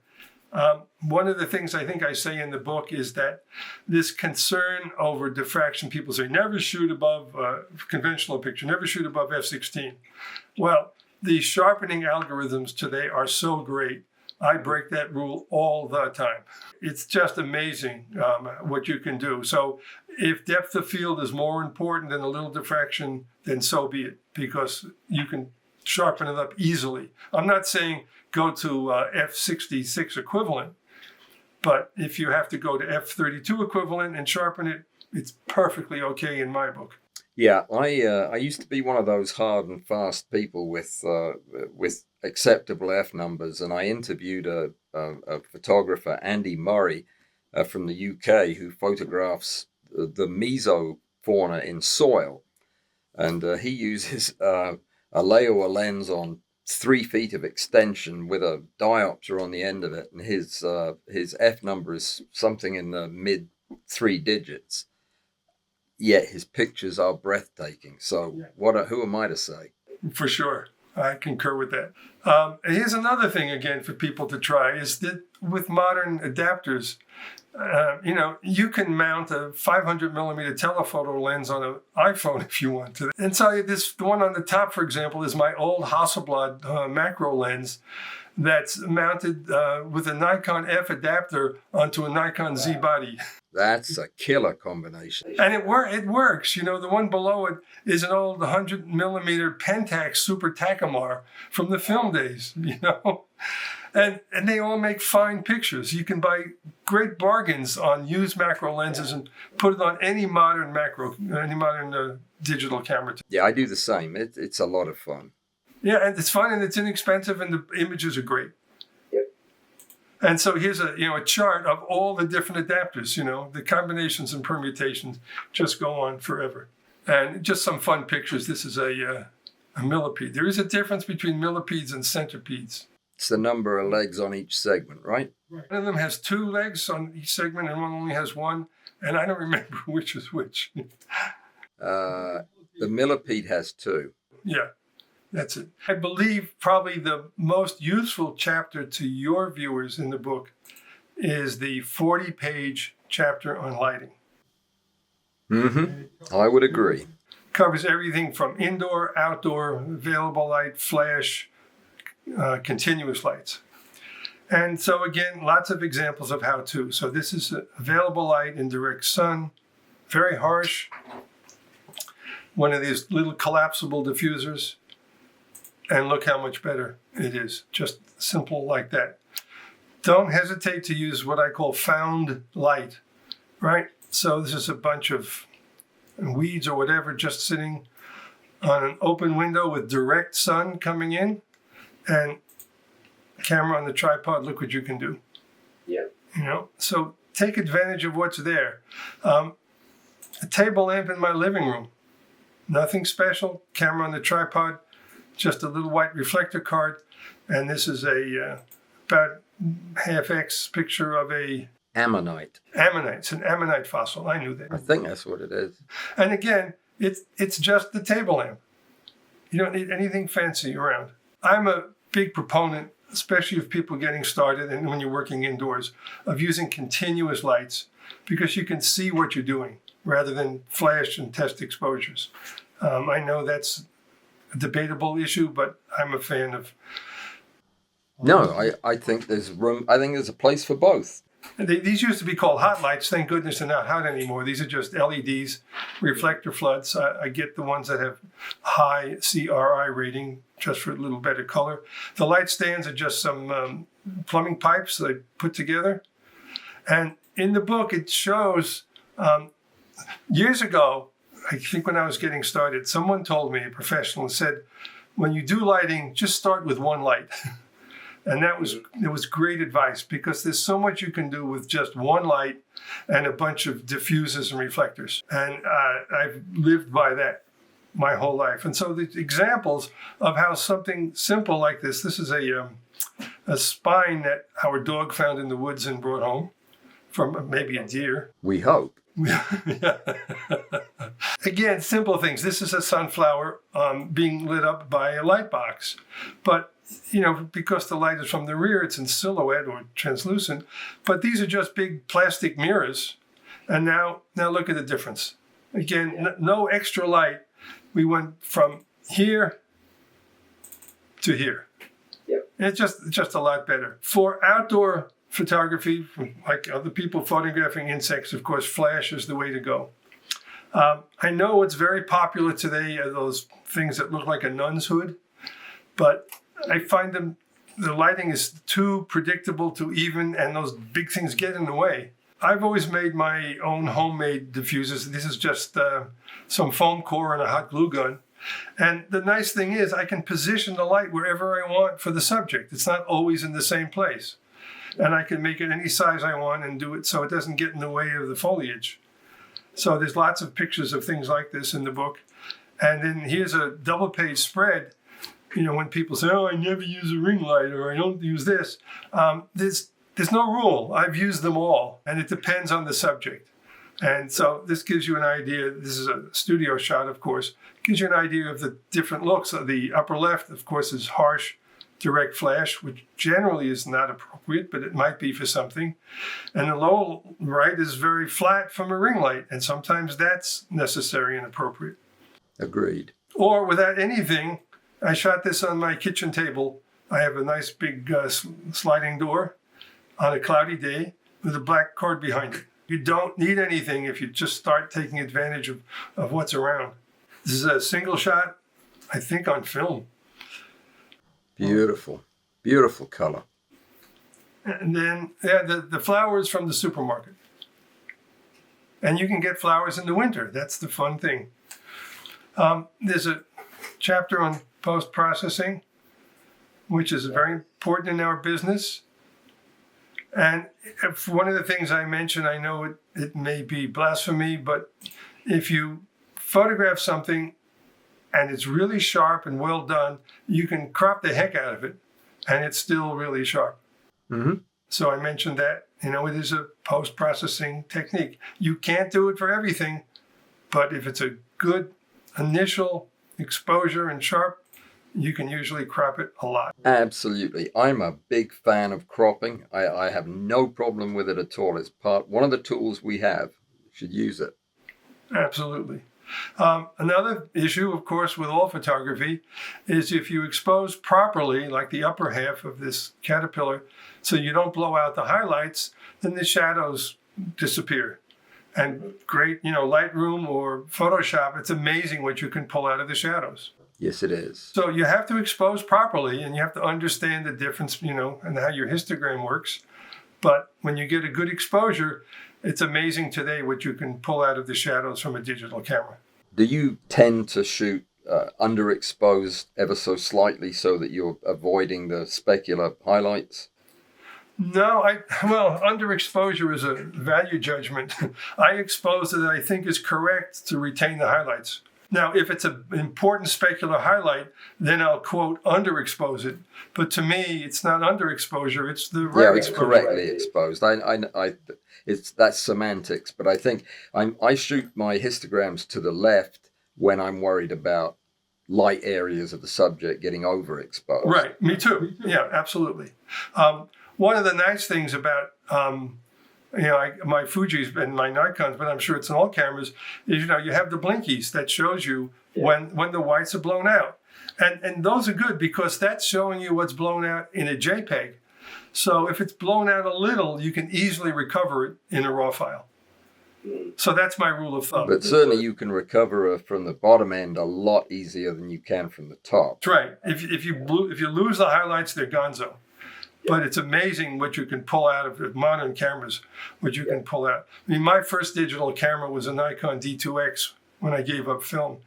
One of the things I think I say in the book is that this concern over diffraction, people say, never shoot above conventional picture, never shoot above f/16. Well, the sharpening algorithms today are so great. I break that rule all the time. It's just amazing what you can do. So if depth of field is more important than a little diffraction, then so be it, because you can sharpen it up easily. I'm not saying go to f/66 equivalent, but if you have to go to f/32 equivalent and sharpen it, it's perfectly okay in my book. Yeah, I used to be one of those hard and fast people with acceptable F numbers, and I interviewed a photographer, Andy Murray, from the UK, who photographs the mesofauna in soil. And he uses a Laowa lens on 3 feet of extension with a diopter on the end of it. And his F number is something in the mid 3 digits. Yet his pictures are breathtaking. So who am I to say? For sure. I concur with that. Here's another thing, again, for people to try, is that with modern adapters, you can mount a 500 millimeter telephoto lens on an iPhone if you want to. And so the one on the top, for example, is my old Hasselblad macro lens that's mounted with a Nikon F adapter onto a Nikon Z body. That's a killer combination. And it works. The one below it is an old 100 millimeter Pentax Super Takamar from the film days, And they all make fine pictures. You can buy great bargains on used macro lenses and put it on any modern digital camera. Yeah, I do the same. It's a lot of fun. Yeah, and it's fun and it's inexpensive and the images are great. Yep. And so here's a chart of all the different adapters. The combinations and permutations just go on forever. And just some fun pictures. This is a millipede. There is a difference between millipedes and centipedes. It's the number of legs on each segment, right? One of them has 2 legs on each segment and one only has 1. And I don't remember which is which. The millipede has 2. Yeah. That's it. I believe probably the most useful chapter to your viewers in the book is the 40-page chapter on lighting. Mm-hmm. I would agree. Covers everything from indoor, outdoor, available light, flash, continuous lights. And so again, lots of examples of how to. So this is available light in direct sun, very harsh. One of these little collapsible diffusers. And look how much better it is. Just simple like that. Don't hesitate to use what I call found light, right? So this is a bunch of weeds or whatever just sitting on an open window with direct sun coming in. And camera on the tripod, look what you can do. Yeah. So take advantage of what's there. A table lamp in my living room. Nothing special. Camera on the tripod. Just a little white reflector card, and this is a about half-X picture of a ammonite. Ammonite. It's an ammonite fossil. I knew that. I think that's what it is. And again, it's just the table lamp. You don't need anything fancy around. I'm a big proponent, especially of people getting started and when you're working indoors, of using continuous lights because you can see what you're doing rather than flash and test exposures. I know that's debatable issue, but I'm a fan of. No, I think there's room. I think there's a place for both. These used to be called hot lights. Thank goodness they're not hot anymore. These are just LEDs, reflector floods. I get the ones that have high CRI rating just for a little better color. The light stands are just some plumbing pipes that I put together. And in the book, it shows years ago, I think when I was getting started, someone told me, a professional, said, when you do lighting, just start with 1 light. And it was great advice because there's so much you can do with just 1 light and a bunch of diffusers and reflectors. And I've lived by that my whole life. And so the examples of how something simple like this is a spine that our dog found in the woods and brought home from maybe a deer. We hope. Again, simple things. This is a sunflower being lit up by a light box. But, because the light is from the rear, it's in silhouette or translucent. But these are just big plastic mirrors. And now look at the difference. Again, no extra light. We went from here to here. Yep. It's just a lot better. For outdoor photography, like other people photographing insects, of course, flash is the way to go. I know it's very popular today, those things that look like a nun's hood, but I find the lighting is too predictable to even, and those big things get in the way. I've always made my own homemade diffusers. This is just some foam core and a hot glue gun. And the nice thing is I can position the light wherever I want for the subject. It's not always in the same place. And I can make it any size I want and do it so it doesn't get in the way of the foliage. So there's lots of pictures of things like this in the book. And then here's a double-page spread. When people say, "Oh, I never use a ring light," or "I don't use this," there's no rule. I've used them all, and it depends on the subject. And so this gives you an idea. This is a studio shot, of course. Gives you an idea of the different looks. The upper left, of course, is harsh, direct flash, which generally is not appropriate, but it might be for something. And the lower right is very flat from a ring light, and sometimes that's necessary and appropriate. Agreed. Or without anything, I shot this on my kitchen table. I have a nice big sliding door on a cloudy day with a black cord behind it. You don't need anything if you just start taking advantage of what's around. This is a single shot, I think, on film. Beautiful. Beautiful color. And then the flowers from the supermarket. And you can get flowers in the winter. That's the fun thing. There's a chapter on post-processing, which is very important in our business. And if one of the things I mentioned, I know it may be blasphemy, but if you photograph something and it's really sharp and well done, you can crop the heck out of it, and it's still really sharp. Mm-hmm. So I mentioned that, it is a post-processing technique. You can't do it for everything, but if it's a good initial exposure and sharp, you can usually crop it a lot. Absolutely. I'm a big fan of cropping. I have no problem with it at all. It's one of the tools we have. You should use it. Absolutely. Another issue, of course, with all photography is if you expose properly, like the upper half of this caterpillar, so you don't blow out the highlights, then the shadows disappear. And great, Lightroom or Photoshop, it's amazing what you can pull out of the shadows. Yes, it is. So you have to expose properly, and you have to understand the difference, and how your histogram works. But when you get a good exposure, it's amazing today what you can pull out of the shadows from a digital camera. Do you tend to shoot underexposed ever so slightly so that you're avoiding the specular highlights? No, underexposure is a value judgment. I expose that I think is correct to retain the highlights. Now, if it's an important specular highlight, then I'll, quote, underexpose it. But to me, it's not underexposure, it's the right it's exposure. correctly exposed. That's semantics, but I think I shoot my histograms to the left when I'm worried about light areas of the subject getting overexposed. Right, me too. Yeah, absolutely. One of the nice things about my Fujis and my Nikons, but I'm sure it's in all cameras, is you have the blinkies that shows you when the whites are blown out. And those are good because that's showing you what's blown out in a JPEG. So if it's blown out a little, you can easily recover it in a RAW file. So that's my rule of thumb. But certainly you can recover from the bottom end a lot easier than you can from the top. That's right. If you lose the highlights, they're gonzo. But it's amazing what you can pull out of modern cameras, what you can pull out. I mean, my first digital camera was a Nikon D2X when I gave up film.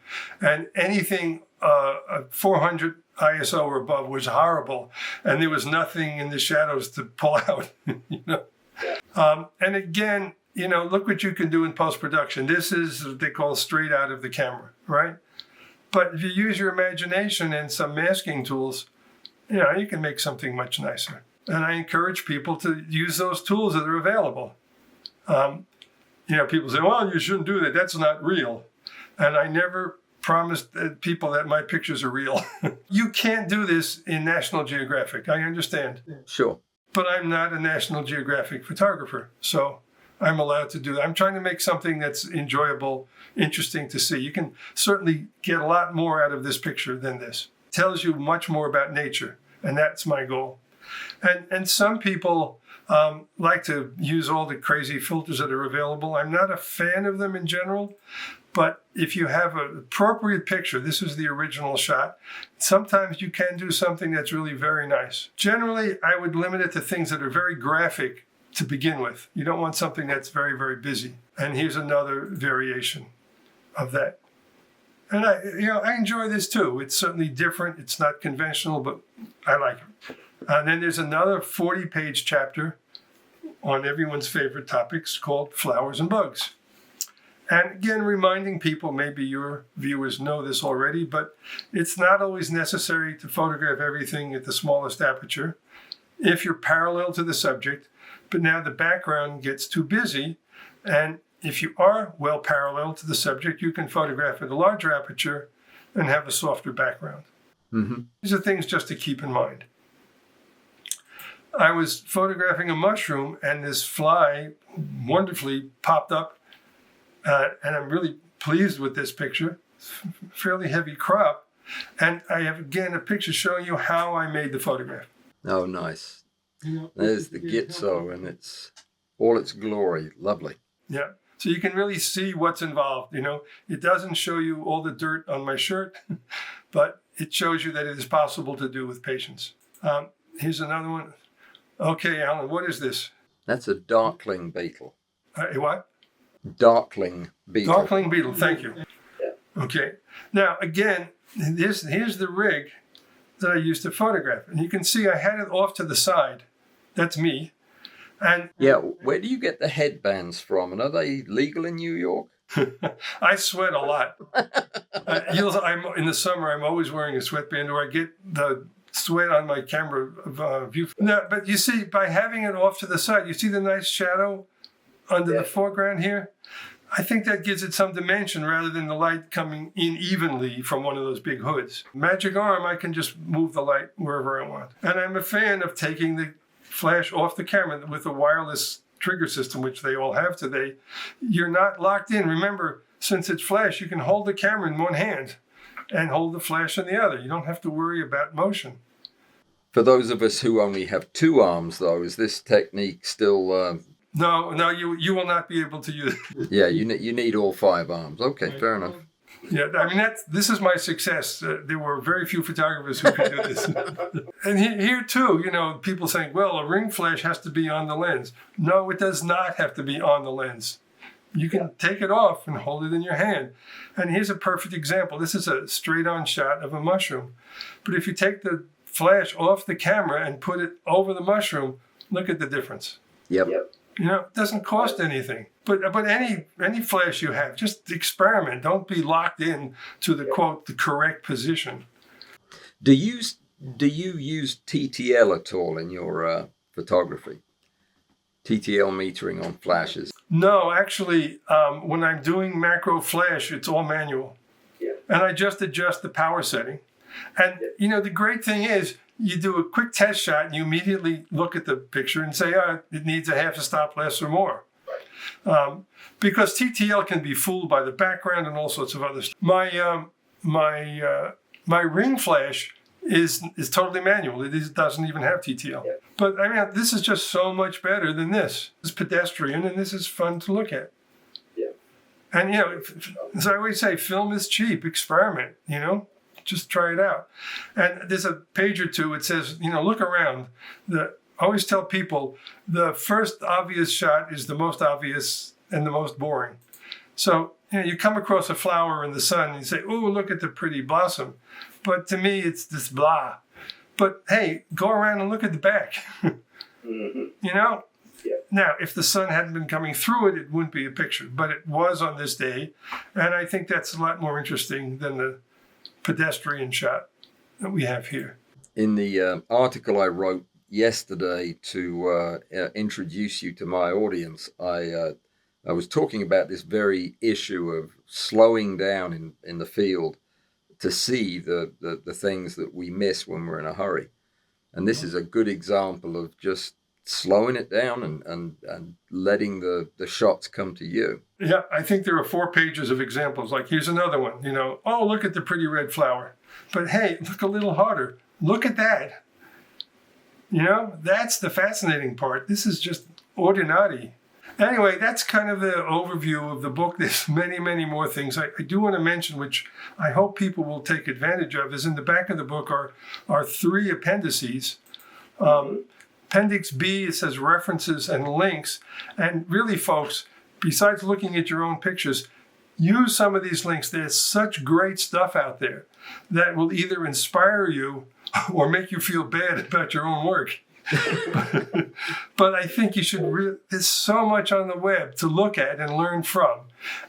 And anything 400 ISO or above was horrible. And there was nothing in the shadows to pull out, And again, look what you can do in post-production. This is what they call straight out of the camera, right? But if you use your imagination and some masking tools, you can make something much nicer. And I encourage people to use those tools that are available. People say, well, you shouldn't do that. That's not real. And I never promised people that my pictures are real. You can't do this in National Geographic. I understand. Sure. But I'm not a National Geographic photographer. So I'm allowed to do that. I'm trying to make something that's enjoyable, interesting to see. You can certainly get a lot more out of this picture than this. It tells you much more about nature. And that's my goal. And some people like to use all the crazy filters that are available. I'm not a fan of them in general, but if you have an appropriate picture, this is the original shot, sometimes you can do something that's really very nice. Generally, I would limit it to things that are very graphic to begin with. You don't want something that's very, very busy. And here's another variation of that. And I enjoy this too. It's certainly different. It's not conventional, but I like it. And then there's another 40-page chapter on everyone's favorite topics called Flowers and Bugs. And again, reminding people, maybe your viewers know this already, but it's not always necessary to photograph everything at the smallest aperture if you're parallel to the subject, but now the background gets too busy. And if you are well parallel to the subject, you can photograph at a larger aperture and have a softer background. Mm-hmm. These are things just to keep in mind. I was photographing a mushroom and this fly wonderfully popped up. And I'm really pleased with this picture. Fairly heavy crop. And I have, again, a picture showing you how I made the photograph. Oh, nice. There's the Gitzo and it's all its glory. Lovely. Yeah. So you can really see what's involved. It doesn't show you all the dirt on my shirt, but it shows you that it is possible to do with patience. Here's another one. Okay, Alan, what is this? That's a darkling beetle. What? Darkling beetle. Darkling beetle, thank you. Okay. Now, again, here's the rig that I used to photograph. And you can see I had it off to the side. That's me. And yeah, where do you get the headbands from? And are they legal in New York? I sweat a lot. In the summer, I'm always wearing a sweatband, or I get the sweat on my camera view. Now, but you see, by having it off to the side, you see the nice shadow under the foreground here? I think that gives it some dimension rather than the light coming in evenly from one of those big hoods. Magic arm, I can just move the light wherever I want. And I'm a fan of taking the flash off the camera with a wireless trigger system, which they all have today. You're not locked in. Remember, since it's flash, you can hold the camera in one hand and hold the flash in the other. You don't have to worry about motion. For those of us who only have two arms, though, is this technique still... No, you will not be able to use it. Yeah, you need all five arms. Okay, fair enough. Yeah, I mean, this is my success. There were very few photographers who could do this. And here too, people saying, well, a ring flash has to be on the lens. No, it does not have to be on the lens. You can take it off and hold it in your hand. And here's a perfect example. This is a straight-on shot of a mushroom. But if you take the flash off the camera and put it over the mushroom, look at the difference. Yep. It doesn't cost anything. But any flash you have, just experiment. Don't be locked in to the quote, the correct position. Do you use TTL at all in your photography? TTL metering on flashes? No, actually, when I'm doing macro flash, it's all manual. Yeah. And I just adjust the power setting. And, the great thing is, you do a quick test shot and you immediately look at the picture and say, it needs a half a stop less or more. Because TTL can be fooled by the background and all sorts of other stuff. My ring flash is totally manual. It doesn't even have TTL. Yeah. But I mean, this is just so much better than this. It's pedestrian and this is fun to look at. Yeah. And, as I always say, film is cheap. Experiment, just try it out. And there's a page or two, it says, look around. I always tell people the first obvious shot is the most obvious and the most boring. So, you come across a flower in the sun and you say, oh, look at the pretty blossom. But to me, it's this blah. But hey, go around and look at the back. Mm-hmm. Yeah. Yeah. Now, if the sun hadn't been coming through it, it wouldn't be a picture. But it was on this day. And I think that's a lot more interesting than the pedestrian shot that we have here. In the article I wrote yesterday to introduce you to my audience, I was talking about this very issue of slowing down in the field to see the things that we miss when we're in a hurry. And this is a good example of just slowing it down and letting the shots come to you. Yeah, I think there are 4 pages of examples. Like, here's another one, oh, look at the pretty red flower. But hey, look a little harder. Look at that. That's the fascinating part. This is just ordinary. Anyway, that's kind of the overview of the book. There's many, many more things. I do want to mention, which I hope people will take advantage of, is in the back of the book are 3 appendices. Appendix B, it says references and links. And really, folks, besides looking at your own pictures, use some of these links. There's such great stuff out there that will either inspire you or make you feel bad about your own work. But I think you should. There's so much on the web to look at and learn from,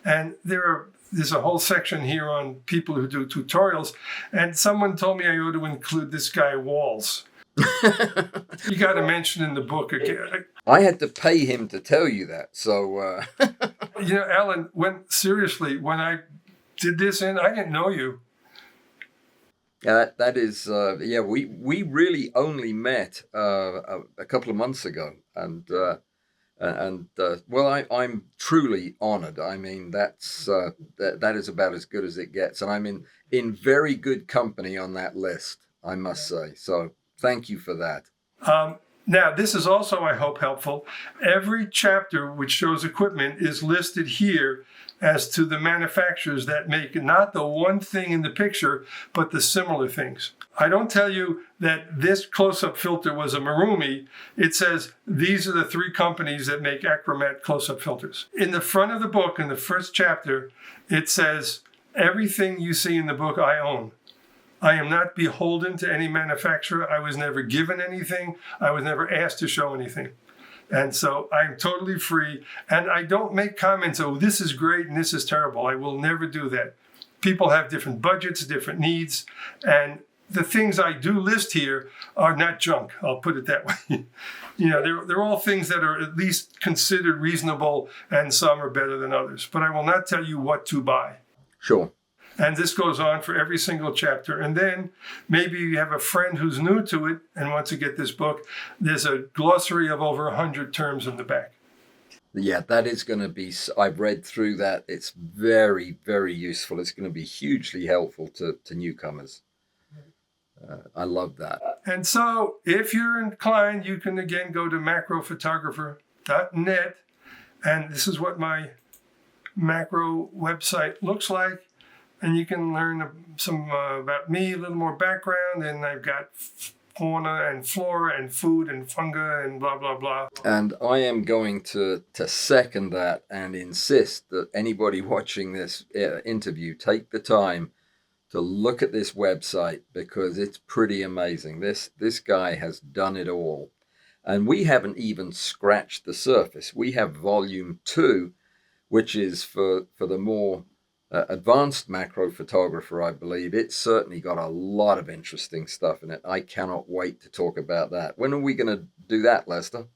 and there's a whole section here on people who do tutorials. And someone told me I ought to include this guy Walls. You got to mention in the book again. I had to pay him to tell you that. So, Alan, when I did this I didn't know you. That is, we really only met a couple of months ago, and I'm truly honored. I mean, that is about as good as it gets, and I'm in very good company on that list, I must say. So thank you for that. Now, this is also, I hope, helpful. Every chapter which shows equipment is listed here as to the manufacturers that make not the one thing in the picture, but the similar things. I don't tell you that this close-up filter was a Marumi. It says these are the 3 companies that make Acromat close-up filters. In the front of the book, in the first chapter, it says everything you see in the book I own. I am not beholden to any manufacturer. I was never given anything. I was never asked to show anything. And so I'm totally free. And I don't make comments, oh, this is great and this is terrible. I will never do that. People have different budgets, different needs. And the things I do list here are not junk. I'll put it that way. They're all things that are at least considered reasonable, and some are better than others. But I will not tell you what to buy. Sure. And this goes on for every single chapter. And then maybe you have a friend who's new to it and wants to get this book. There's a glossary of over 100 terms in the back. Yeah, that is going to be, I've read through that. It's very, very useful. It's going to be hugely helpful to newcomers. I love that. And so if you're inclined, you can again go to macrophotographer.net. And this is what my macro website looks like. And you can learn some about me, a little more background, and I've got fauna and flora and food and fungi and blah, blah, blah. And I am going to second that and insist that anybody watching this interview take the time to look at this website, because it's pretty amazing. This guy has done it all. And we haven't even scratched the surface. We have volume 2, which is for the more advanced macro photographer, I believe. It's certainly got a lot of interesting stuff in it. I cannot wait to talk about that. When are we going to do that, Lester?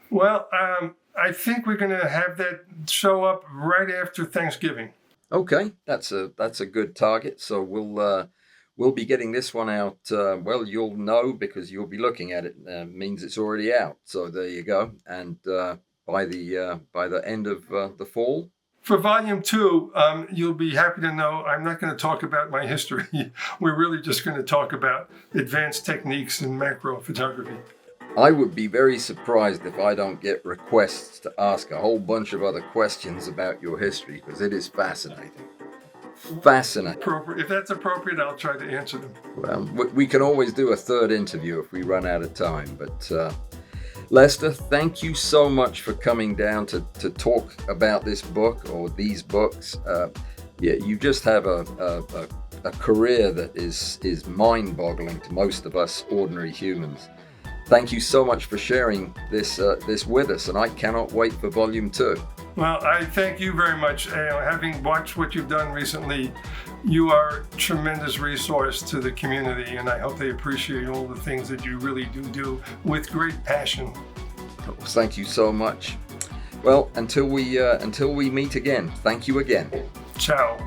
Well, I think we're going to have that show up right after Thanksgiving. Okay, that's a good target. So we'll be getting this one out. Well, you'll know because you'll be looking at it. Means it's already out. So there you go. And by the end of the fall. For volume 2, you'll be happy to know I'm not going to talk about my history. We're really just going to talk about advanced techniques in macro photography. I would be very surprised if I don't get requests to ask a whole bunch of other questions about your history, because it is fascinating. Fascinating. If that's appropriate, I'll try to answer them. Well, we can always do a third interview if we run out of time, but Lester, thank you so much for coming down to talk about this book or these books. You just have a career that is mind-boggling to most of us ordinary humans. Thank you so much for sharing this with us, and I cannot wait for volume 2. Well, I thank you very much. Having watched what you've done recently, you are a tremendous resource to the community, and I hope they appreciate all the things that you really do with great passion. Well, thank you so much. Well, until we meet again, thank you again. Ciao.